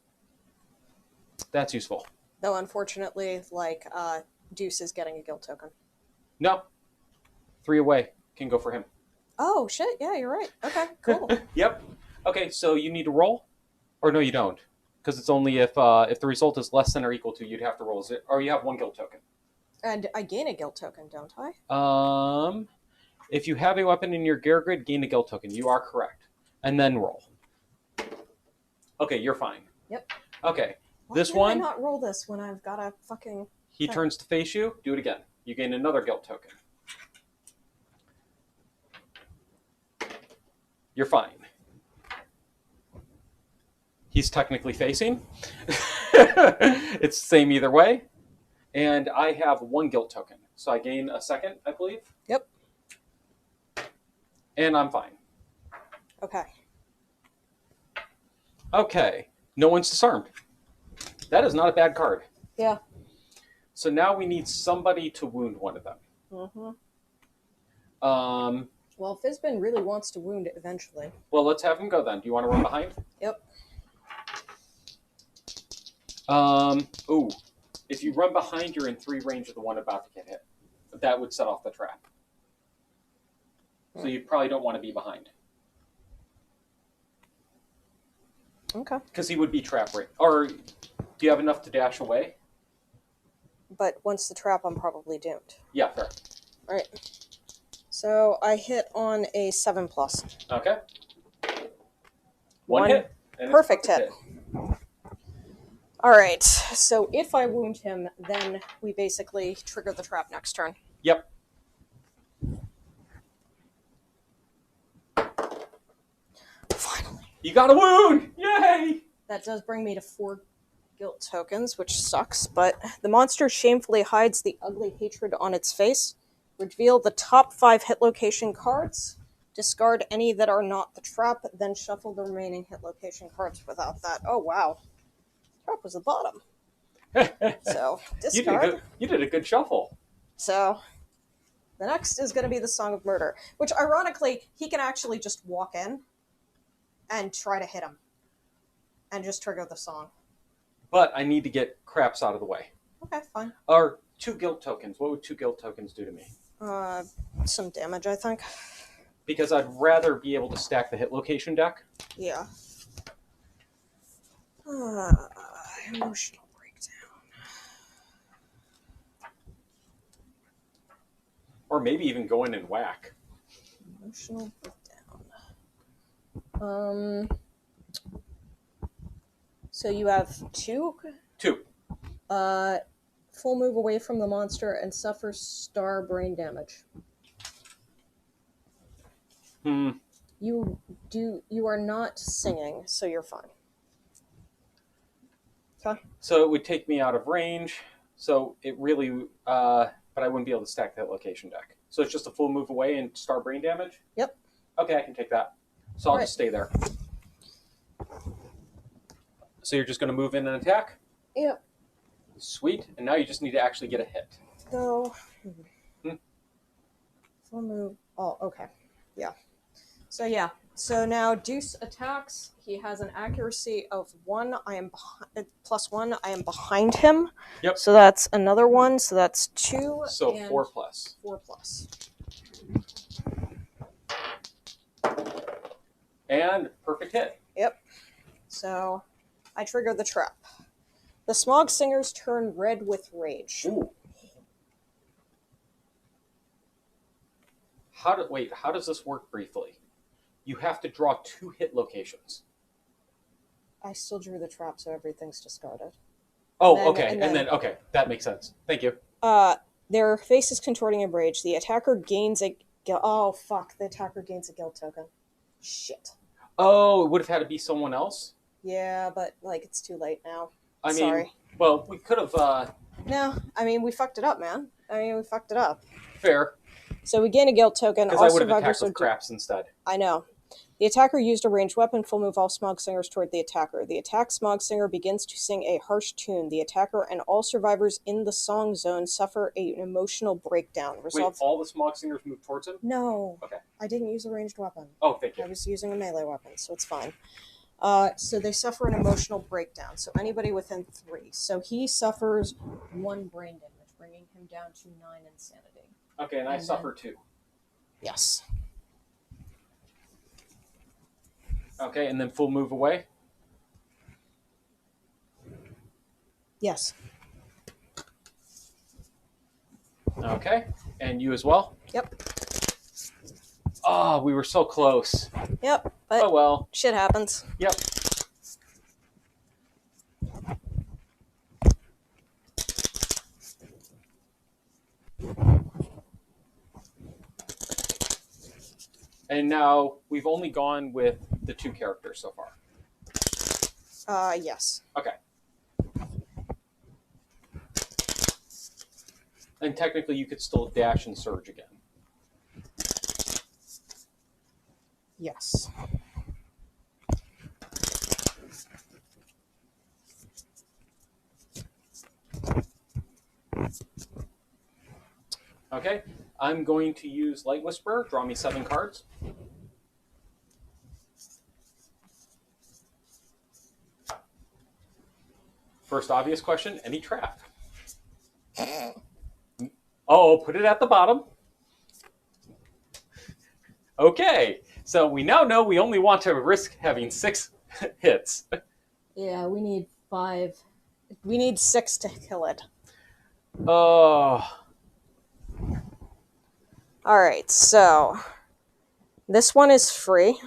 That's useful. Though unfortunately, like Deuce is getting a guilt token. No. 3 away. Can go for him. Oh shit! Yeah, you're right. Okay, cool. Yep. Okay, so you need to roll, or no, you don't, because it's only if the result is less than or equal to, you'd have to roll it, or you have 1 guilt token. And I gain a guilt token, don't I? If you have a weapon in your gear grid, gain a guilt token. You are correct, and then roll. Okay, you're fine. Yep. Okay, Why this did one. I not roll this when I've got a fucking. He turns to face you. Do it again. You gain another guilt token. You're fine. He's technically facing. It's the same either way. And I have 1 guilt token. So I gain a second, I believe. Yep. And I'm fine. Okay. Okay. No one's disarmed. That is not a bad card. Yeah. So now we need somebody to wound one of them. Mm-hmm. Well, Fizbin really wants to wound it eventually. Well, let's have him go then. Do you want to run behind? Yep. Ooh. If you run behind, you're in 3 range of the one about to get hit. That would set off the trap. So you probably don't want to be behind. Okay. Because he would be trap rate. Or do you have enough to dash away? But once the trap, I'm probably doomed. Yeah, fair. All right. So I hit on a 7+. Okay. One hit. And Perfect hit. All right. So if I wound him, then we basically trigger the trap next turn. Yep. Finally. You got a wound! Yay! That does bring me to 4 guilt tokens, which sucks, but the monster shamefully hides the ugly hatred on its face. Reveal the top 5 hit location cards. Discard any that are not the trap, then shuffle the remaining hit location cards without that. Oh, wow. Trap was the bottom. So, discard. You did a good shuffle. So, the next is going to be the Song of Murder, which ironically, he can actually just walk in and try to hit him. And just trigger the song. But I need to get craps out of the way. Okay, fine. Or 2 guilt tokens. What would 2 guilt tokens do to me? Some damage, I think. Because I'd rather be able to stack the hit location deck. Yeah. Emotional breakdown. Or maybe even go in and whack. Emotional breakdown. So you have 2? 2. Full move away from the monster and suffer star brain damage. You are not singing, so you're fine. Okay. So it would take me out of range. So it really, but I wouldn't be able to stack that location deck. So it's just a full move away and star brain damage? Yep. Okay, I can take that. So I'll just stay there. So you're just going to move in and attack? Yep. Sweet. And now you just need to actually get a hit. So, full move. Oh, okay. Yeah. So yeah, So now Deuce attacks. He has an accuracy of 1. I am +1. I am behind him. Yep. So that's another 1. So that's 2. So and 4 plus. 4 plus. And perfect hit. Yep. So I trigger the trap. The Smog Singers turn red with rage. Ooh. Wait, how does this work briefly? You have to draw 2 hit locations. I still drew the trap, so everything's discarded. Oh, okay. And then, okay. That makes sense. Thank you. Their face is contorting in rage. The attacker gains a... Oh, fuck. The attacker gains a guild token. Shit. Oh, it would have had to be someone else? Yeah, but, like, it's too late now. I Sorry. mean, well, we could have... No, I mean, we fucked it up, man. We fucked it up. Fair. So we gain a guild token. Because I would have attacked with craps instead. I know. The attacker used a ranged weapon. Full move all Smog Singers toward the attacker. The attacked Smog Singer begins to sing a harsh tune. The attacker and all survivors in the song zone suffer an emotional breakdown. Wait, all the Smog Singers move towards him? No. Okay. I didn't use a ranged weapon. Oh, thank you. I was using a melee weapon, so it's fine. So they suffer an emotional breakdown. So anybody within 3. So he suffers 1 brain damage, bringing him down to 9 insanity. Okay, and I suffer 2. Yes. Okay, and then full move away? Yes. Okay, and you as well? Yep. Oh, we were so close. Yep, but oh well. Shit happens. Yep. And now we've only gone with the 2 characters so far. Yes. Okay. And technically you could still dash and surge again. Yes. Okay, I'm going to use Light Whisperer. Draw me 7 cards. First obvious question, any trap? Oh, put it at the bottom. Okay, so we now know we only want to risk having 6 hits. Yeah, we need 5. We need 6 to kill it. Oh. Alright, so this one is free.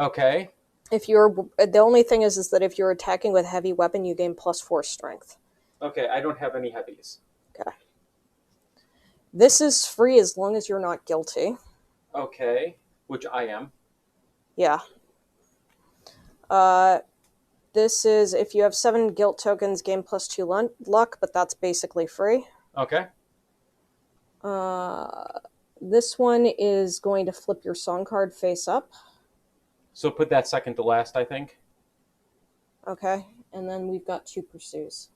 Okay. If you're the only thing is that if you're attacking with a heavy weapon, you gain +4 strength. Okay, I don't have any heavies. Okay. This is free as long as you're not guilty. Okay, which I am. Yeah. This is if you have 7 guilt tokens, gain +2 luck, but that's basically free. Okay. This one is going to flip your song card face up. So put that second to last, I think. Okay, and then we've got 2 pursues.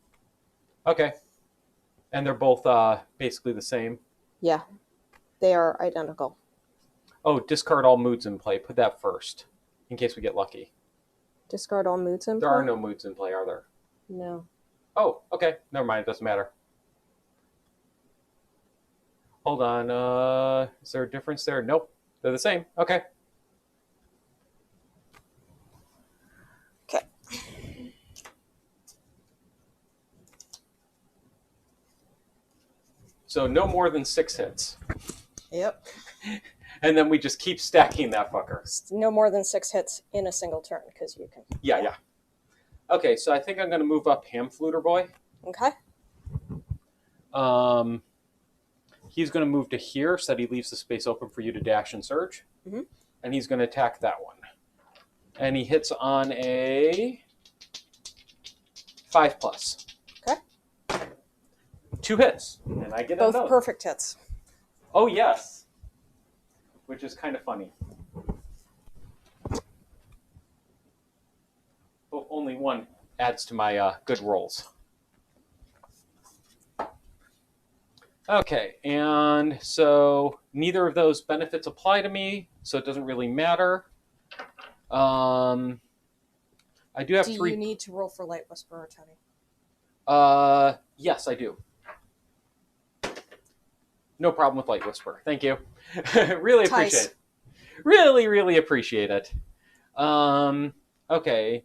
Okay. And they're both basically the same. Yeah, they are identical. Oh, discard all moods in play. Put that first, in case we get lucky. Discard all moods in play? There are no moods in play, are there? No. Oh, okay. Never mind. It doesn't matter. Hold on. Is there a difference there? Nope. They're the same. Okay. Okay. So no more than 6 hits. Yep. And then we just keep stacking that fucker. No more than 6 hits in a single turn, because you can... Yeah. Okay, so I think I'm going to move up Hamfluter Boy. Okay. He's going to move to here so that he leaves the space open for you to dash and surge. Mm-hmm. And he's going to attack that one. And he hits on a 5+. Okay. 2 hits. And I get both another. Perfect hits. Oh, yes. Which is kind of funny. But only one adds to my good rolls. Okay, and so neither of those benefits apply to me, so it doesn't really matter. Um, I do have Do you three. need to roll for Light Whisperer, Tony? Yes, I do. No problem with Light Whisper. Thank you. Really appreciate Tice. it. Really, really appreciate it. Okay.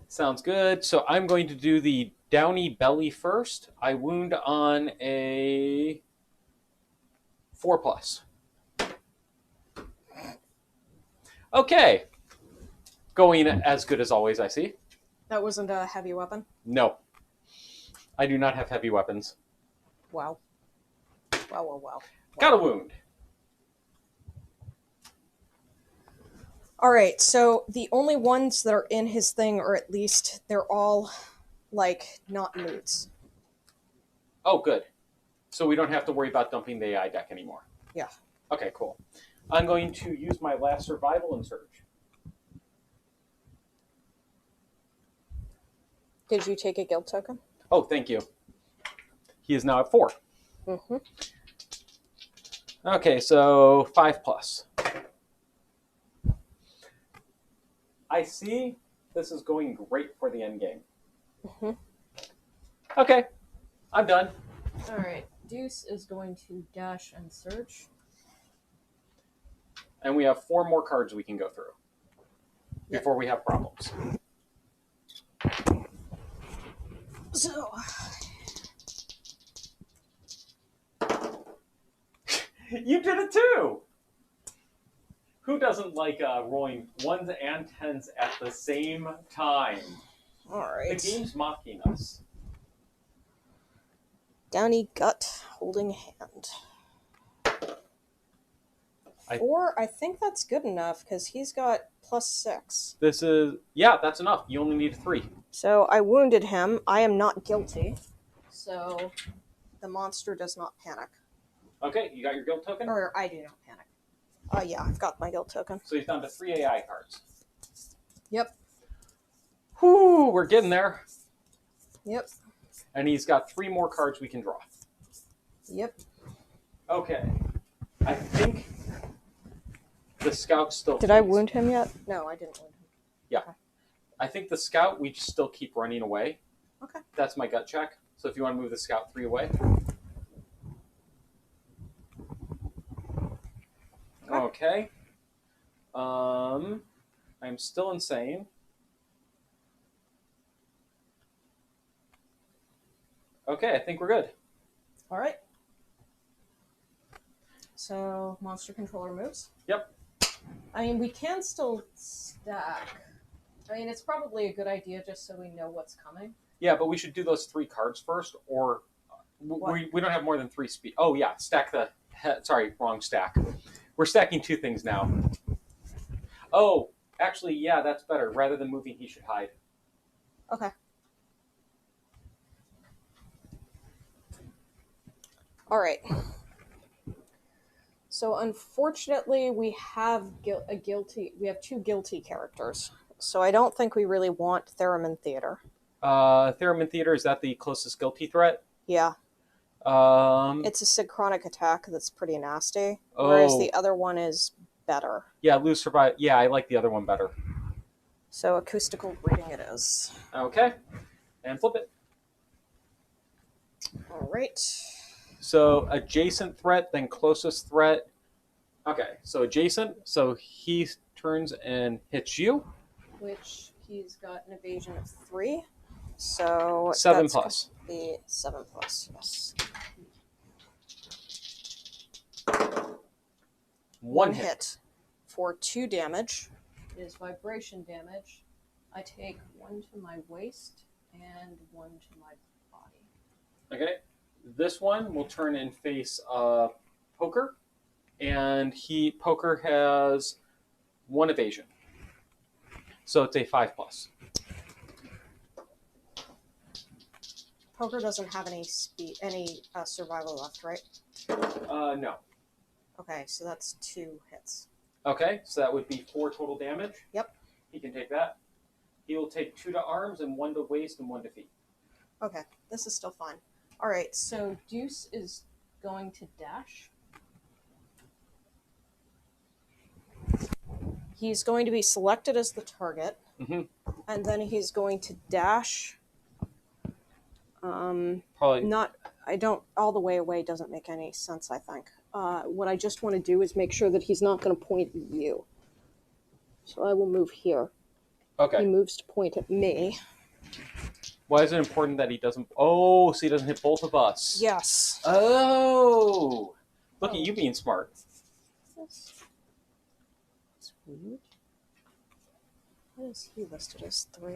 Sounds good. So I'm going to do the Downy Belly first. I wound on a 4+. Okay. Going as good as always, I see. That wasn't a heavy weapon? No. I do not have heavy weapons. Wow. Wow. Got a wound. Alright, so the only ones that are in his thing, or at least they're all, like, not moods. Oh, good. So we don't have to worry about dumping the AI deck anymore. Yeah. Okay, cool. I'm going to use my last survival and surge. Did you take a guild token? Oh, thank you. He is now at 4. Mm-hmm. Okay, so 5+. I see this is going great for the end game. Mm-hmm. Okay, I'm done. Alright, Deuce is going to dash and search. And we have 4 more cards we can go through before we have problems. So, you did it too! Who doesn't like rolling 1s and 10s at the same time? alright. The game's mocking us. Downy gut, holding hand. 4, I think that's good enough, because he's got +6. This is, yeah, that's enough. You only need 3. So I wounded him. I am not guilty. So the monster does not panic. Okay, you got your guild token? Or I do not panic. Yeah, I've got my guild token. So he's down to 3 AI cards. Yep. Whew, we're getting there. Yep. And he's got 3 more cards we can draw. Yep. Okay. I think the scout still. Did I wound him yet? No, I didn't wound him. Yeah. Okay. I think the scout, we just still keep running away. Okay. That's my gut check. So if you want to move the scout 3 away. Okay. I'm still insane. Okay, I think we're good. All right. So monster controller moves. Yep. I mean, we can still stack. I mean, it's probably a good idea just so we know what's coming. Yeah, but we should do those 3 cards first, or we don't have more than 3 speed. Oh yeah, stack the. Sorry, wrong stack. We're stacking 2 things now. Oh, actually, yeah, that's better. Rather than moving, he should hide. Okay. All right. So unfortunately, we have We have 2 guilty characters. So I don't think we really want Theremin Theater. Theremin Theater, is that the closest guilty threat? Yeah. Um, It's a synchronic attack that's pretty nasty, whereas the other one is better. Yeah, lose survive. Yeah, I like the other one better. So acoustical reading it is. Okay, and flip it. All right. So adjacent threat, then closest threat. Okay, so adjacent. So he turns and hits you. Which he's got an evasion of 3. So 7+. The 7+. Yes. One hit for 2 damage. It is vibration damage. I take 1 to my waist and 1 to my body. Okay, this one will turn and face Poker, and Poker has 1 evasion, so it's a 5+. Poker doesn't have any survival left, right? No. Okay, so that's 2 hits. Okay, so that would be 4 total damage. Yep. He can take that. He will take 2 to arms and 1 to waist and 1 to feet. Okay, this is still fine. All right, so Deuce is going to dash. He's going to be selected as the target, and then he's going to dash. Probably not. I don't. All the way away doesn't make any sense. I think. What I just want to do is make sure that he's not going to point at you. So I will move here. Okay. He moves to point at me. Why is it important that he doesn't? Oh, so he doesn't hit both of us. Yes. Oh, look at you being smart. That's weird. Why is he listed as 3?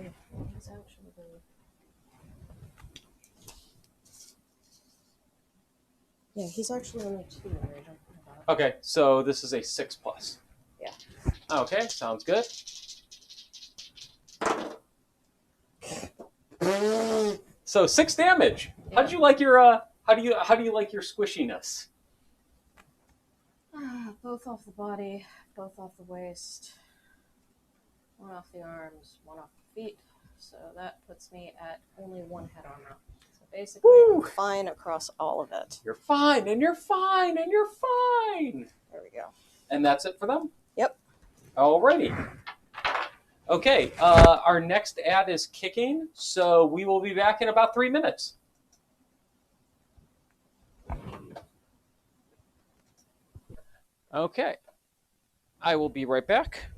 He's actually yeah, he's actually only 2 in region. Okay, so this is a 6+. Yeah. Okay, sounds good. So 6 damage. Yeah. How do you like your how do you like your squishiness? Both off the body, both off the waist, 1 off the arms, 1 off the feet. So that puts me at only 1 head armor. So basically, I'm fine across all of it. You're fine, and you're fine, and you're fine. There we go. And that's it for them? Yep. Alrighty. Okay, our next ad is kicking, so we will be back in about 3 minutes. Okay, I will be right back.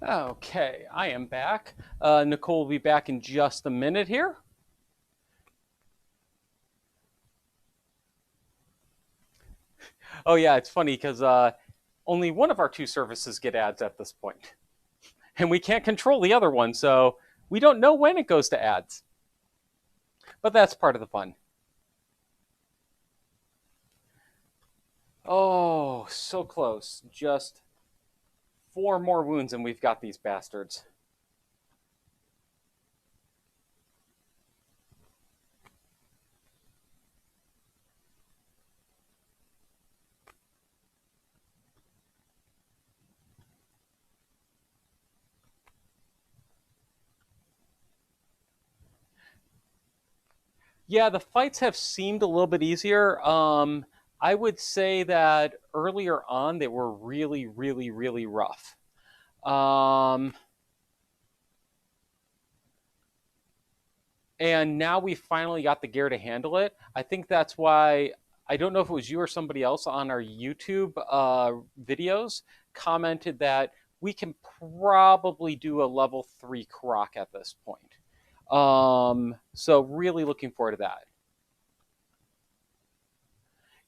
Okay, I am back. Nicole will be back in just a minute here. Oh yeah, it's funny because only one of our 2 services get ads at this point. And we can't control the other one, so we don't know when it goes to ads. But that's part of the fun. Oh, so close. Just 4 more wounds and we've got these bastards. Yeah, the fights have seemed a little bit easier. I would say that earlier on they were really, really, really rough. And now we finally got the gear to handle it. I think that's why, I don't know if it was you or somebody else on our YouTube videos, commented that we can probably do a level 3 Croc at this point. So really looking forward to that.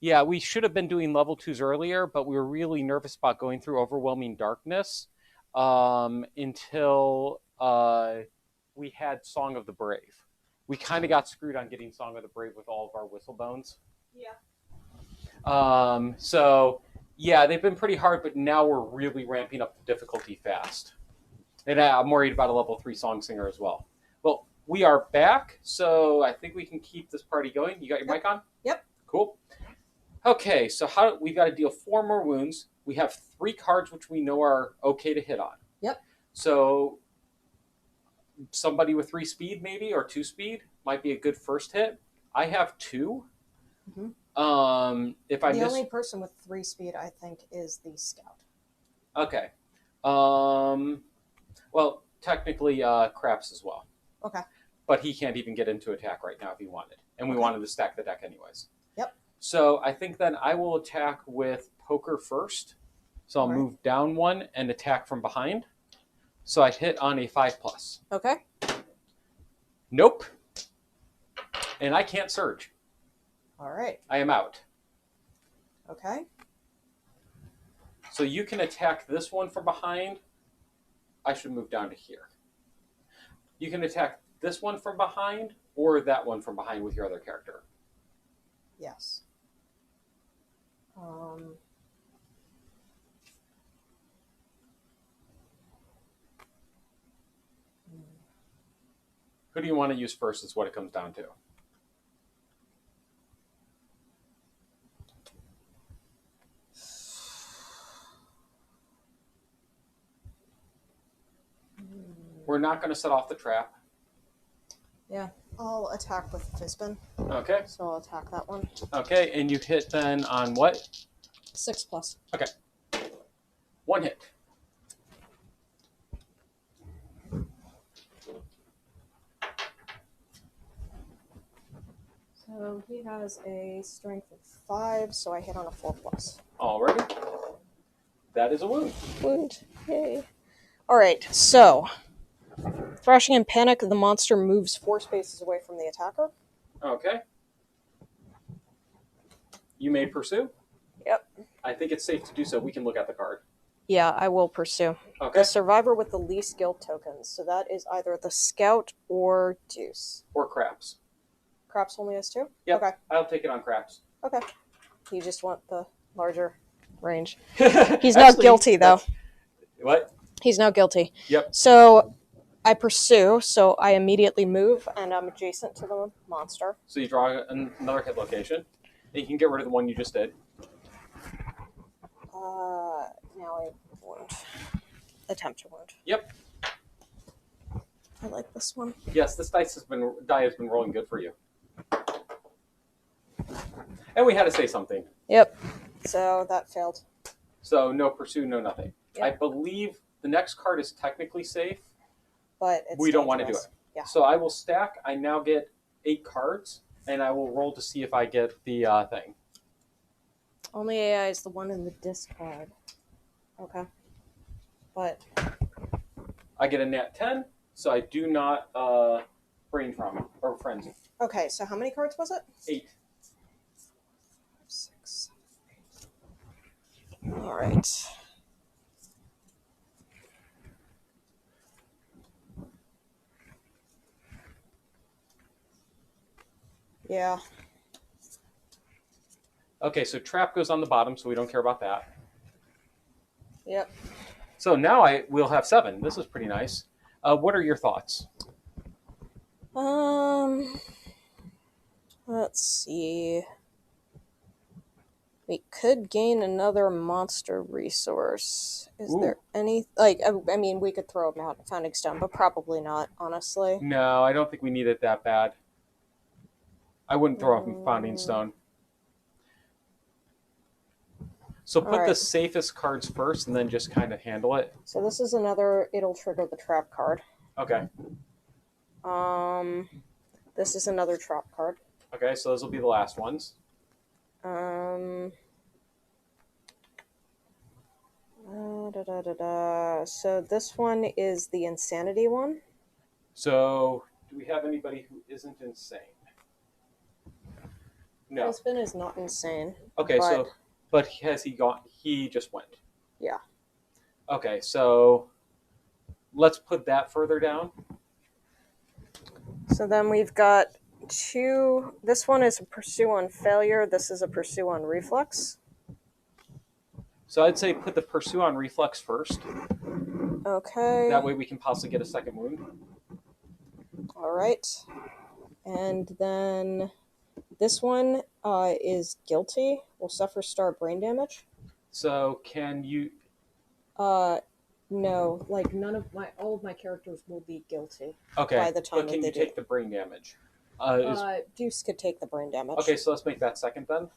Yeah, we should have been doing level 2s earlier, but we were really nervous about going through Overwhelming Darkness until we had Song of the Brave. We kind of got screwed on getting Song of the Brave with all of our Whistlebones. Yeah. So, yeah, they've been pretty hard, but now we're really ramping up the difficulty fast. And I'm worried about a level 3 Song Singer as well. Well, We are back, so I think we can keep this party going. You got your mic on? Yep. Cool. Okay, so we've got to deal 4 more wounds. We have 3 cards which we know are okay to hit on. Yep. So somebody with 3 speed maybe or 2 speed might be a good first hit. I have 2. If I The miss, only person with 3 speed, I think, is the scout. okay. Well, technically, Craps as well. Okay. But he can't even get into attack right now if he wanted, and we wanted to stack the deck anyways. Yep. So I think then I will attack with Poker first. So I'll move down 1 and attack from behind. So I hit on a 5+. Okay. Nope. And I can't surge. All right. I am out. Okay. So you can attack this one from behind. I should move down to here. You can attack this one from behind or that one from behind with your other character. Yes. Who do you want to use first is what it comes down to. We're not going to set off the trap. Yeah. I'll attack with Fizbin. Okay. So I'll attack that one. Okay, and you hit then on what? 6+. Okay. 1 hit. So he has a strength of 5, so I hit on a 4+. Alrighty. That is a wound. Wound. Yay. Alright, so thrashing in panic, the monster moves 4 spaces away from the attacker. Okay. You may pursue? Yep. I think it's safe to do so. We can look at the card. Yeah, I will pursue. Okay. The survivor with the least guilt tokens. So that is either the scout or Deuce. Or Craps. Craps only has 2? Yep. Okay. I'll take it on Craps. Okay. You just want the larger range. He's not guilty, though. What? He's now guilty. Yep. So I pursue, so I immediately move, and I'm adjacent to the monster. So you draw another hit location, and you can get rid of the one you just did. Now I wound. Attempt to wound. Yep. I like this one. Yes, this die has been rolling good for you. And we had to say something. Yep. So that failed. So no pursue, no nothing. Yep. I believe the next card is technically safe, but it's we don't want to do it. Yeah. So I will stack. I now get 8 cards, and I will roll to see if I get the thing. Only AI is the one in the discard. Okay. But I get a nat 10, so I do not brain trauma or frenzy. okay, so how many cards was it? 8. 6, 7, 8. All right. Yeah. Okay, so trap goes on the bottom, so we don't care about that. Yep. So now we'll have 7. This is pretty nice. What are your thoughts? Let's see. We could gain another monster resource. Is there any, like, I mean, we could throw a founding stone, but probably not, honestly. No, I don't think we need it that bad. I wouldn't throw a founding stone. So put the safest cards first and then just kind of handle it. So this is another, it'll trigger the trap card. Okay. This is another trap card. Okay, so those will be the last ones. So this one is the insanity one. So do we have anybody who isn't insane? No. Husband is not insane. Okay, but has he gone? He just went. Yeah. Okay, so let's put that further down. So then we've got 2. This one is a pursue on failure. This is a pursue on reflex. So I'd say put the pursue on reflex first. Okay. That way we can possibly get a second wound. All right. And then this one is guilty. Will suffer star brain damage. So can you... No, like all of my characters will be guilty Okay, by the time but that can they you take the brain damage? Deuce could take the brain damage. Okay, so let's make that second then.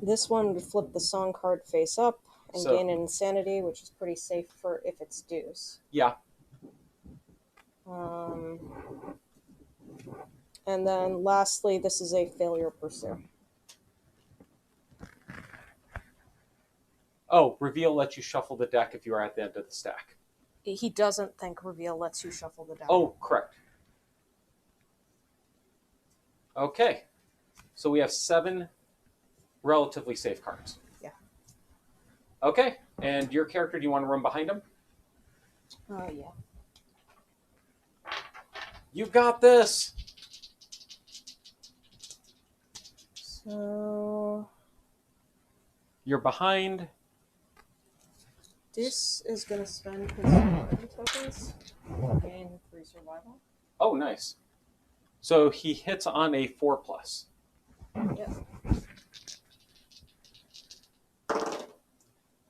This one would flip the song card face up and gain an insanity, which is pretty safe for if it's Deuce. Yeah. And then lastly, this is a failure pursue. Oh, reveal lets you shuffle the deck if you are at the end of the stack. He doesn't think reveal lets you shuffle the deck. Oh, correct. Okay. So we have 7 relatively safe cards. Yeah. Okay. And your character, do you want to run behind him? Yeah. You got this! So... You're behind. Deuce is going to spend his survival tokens to gain 3 survival. Oh, nice. So he hits on a 4+. Yeah.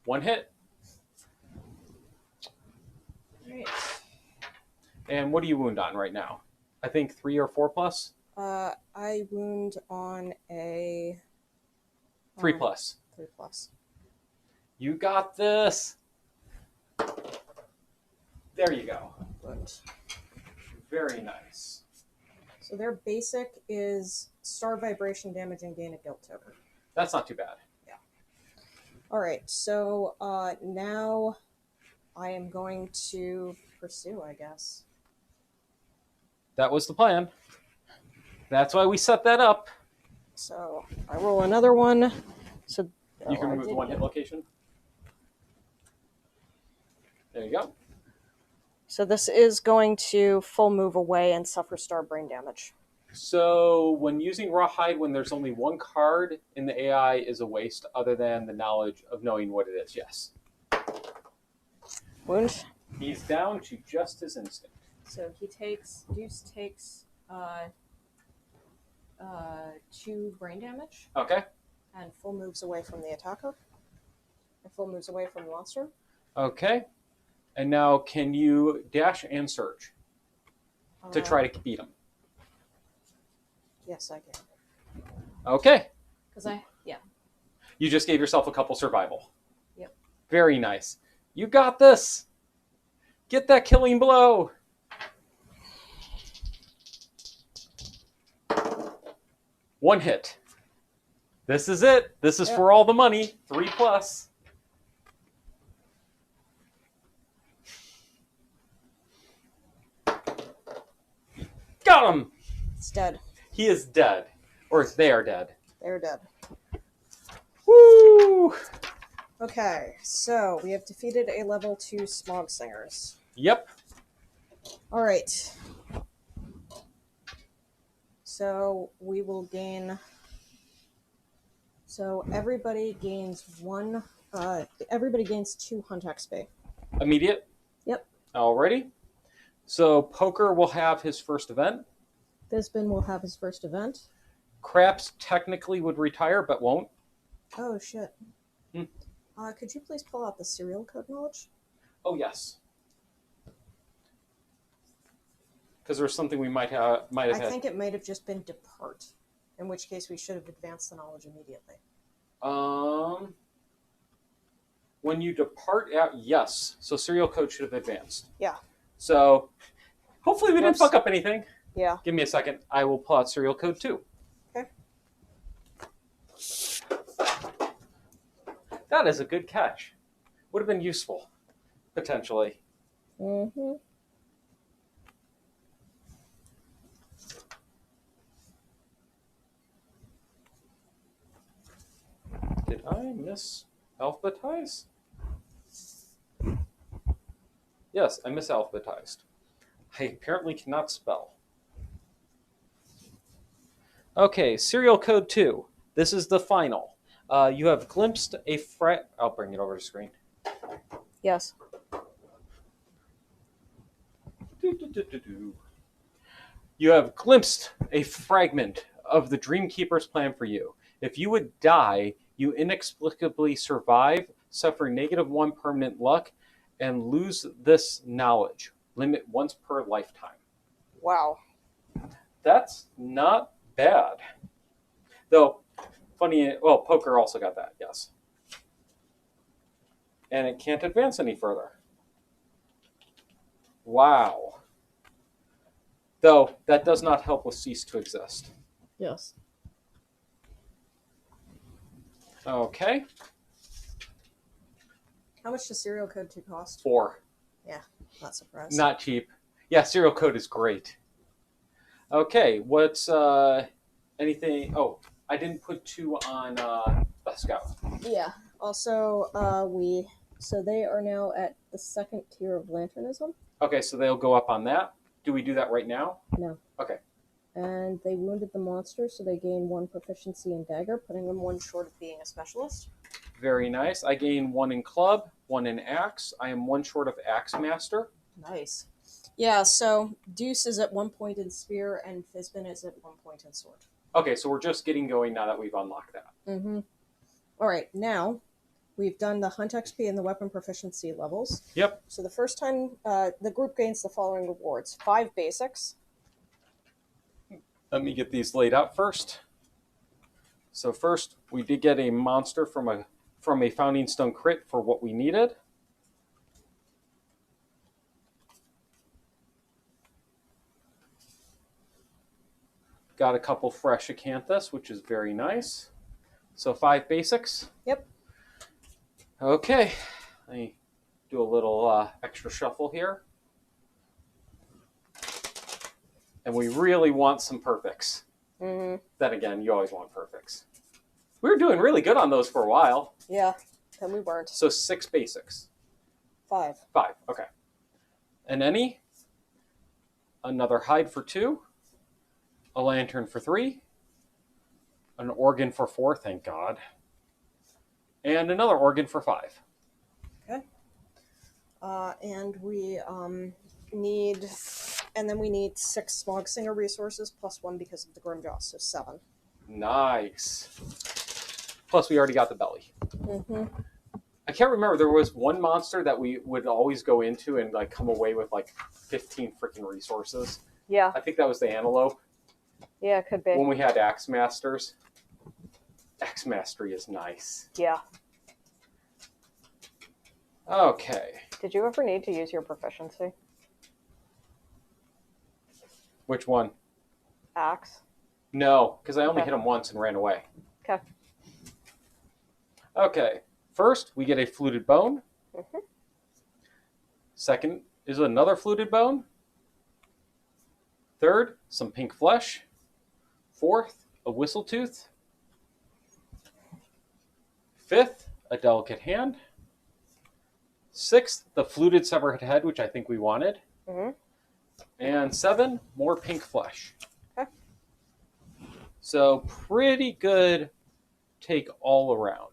1 hit. Right. And what do you wound on right now? I think 3 or 4+? I wound on a... 3+. 3+. You got this! There you go. Good. Very nice. So their basic is star vibration damage and gain a guilt token. That's not too bad. Yeah. All right. So now I am going to pursue, I guess. That was the plan. That's why we set that up. So I roll another one. So You can remove the 1 hit location. There you go. So this is going to full move away and suffer star brain damage. So when using Rawhide, when there's only 1 card in the AI, is a waste other than the knowledge of knowing what it is, yes. Wound. He's down to just his instinct. So Deuce takes 2 brain damage. Okay. And full moves away from the attacker. And full moves away from the monster. Okay. And now can you dash and surge to try to beat him? Yes, I can. Okay. Yeah. You just gave yourself a couple survival. Yep. Very nice. You got this. Get that killing blow. One hit. This is it. This is for all the money. 3+. Got him. It's dead. He is dead. Or they are dead. They're dead. Woo! Okay, so we have defeated a level 2 Smog Singers. Yep. All right. So we will gain... So everybody gains 1... everybody gains 2 Hunt XP. Immediate? Yep. Alrighty. So Poker will have his first event. Bisbin will have his first event. Craps technically would retire, but won't. Oh, shit. Could you please pull out the serial code knowledge? Oh, yes. Because there's something we might have I had. think it might have just been depart, in which case we should have advanced the knowledge immediately. When you depart out, yes. So serial code should have advanced. Yeah. So hopefully we didn't fuck up anything. Yeah. Give me a second. I will pull out serial code 2. Okay. That is a good catch. Would have been useful, potentially. Mm-hmm. Did I misalphabetize? Yes, I misalphabetized. I apparently cannot spell. Okay, serial code 2. This is the final. You have glimpsed a I'll bring it over to screen. Yes. You have glimpsed a fragment of the Dreamkeeper's plan for you. If you would die, you inexplicably survive, suffer -1 permanent luck, and lose this knowledge. Limit once per lifetime. Wow. That's not bad. Though, funny, well, poker also got that, yes. And it can't advance any further. Wow. Though, that does not help with cease to exist. Yes. Okay. How much does serial code 2 cost? 4. Yeah, not surprised. Not cheap. Yeah, serial code is great. Okay, what's anything? Oh, I didn't put 2 on the scout. Yeah. Also, so they are now at the 2nd tier of Lanternism. Okay, so they'll go up on that. Do we do that right now? No. Okay. And they wounded the monster, so they gain 1 proficiency in dagger, putting them 1 short of being a specialist. Very nice. I gain 1 in club, 1 in axe. I am 1 short of axe master. Nice. Yeah, so Deuce is at 1 point in spear, and Fizbin is at 1 point in sword. Okay, so we're just getting going now that we've unlocked that. Mm-hmm. All right, now we've done the hunt XP and the weapon proficiency levels. Yep. So the first time, the group gains the following rewards: 5 basics. Let me get these laid out first. So first, we did get a monster from a Founding Stone crit for what we needed. Got a couple fresh acanthus, which is very nice. So 5 basics. Yep. Okay. Let me do a little extra shuffle here. And we really want some perfects. Mm-hmm. Then again, you always want perfects. We were doing really good on those for a while. Yeah, then we weren't. So 6 basics. 5. 5, okay. And any? Another hide for 2. A lantern for 3. An organ for 4, thank God. And another organ for 5. Okay. And we need... And then we need 6 Smog Singer resources, plus 1 because of the Grimjaw, so 7. Nice. Plus, we already got the belly. Mm-hmm. I can't remember. There was one monster that we would always go into and like come away with like 15 freaking resources. Yeah. I think that was the antelope. Yeah, it could be. When we had axe masters. Axe mastery is nice. Yeah. Okay. Did you ever need to use your proficiency? Which one? Axe. No, because I only Okay. hit him once and ran away. Okay. Okay. First, we get a fluted bone. Mm-hmm. Second is another fluted bone. Third, some pink flesh. Fourth, a whistle tooth. Fifth, a delicate hand. Sixth, the fluted severed head, which I think we wanted. Mm-hmm. And 7, more pink flesh. Okay. So pretty good take all around.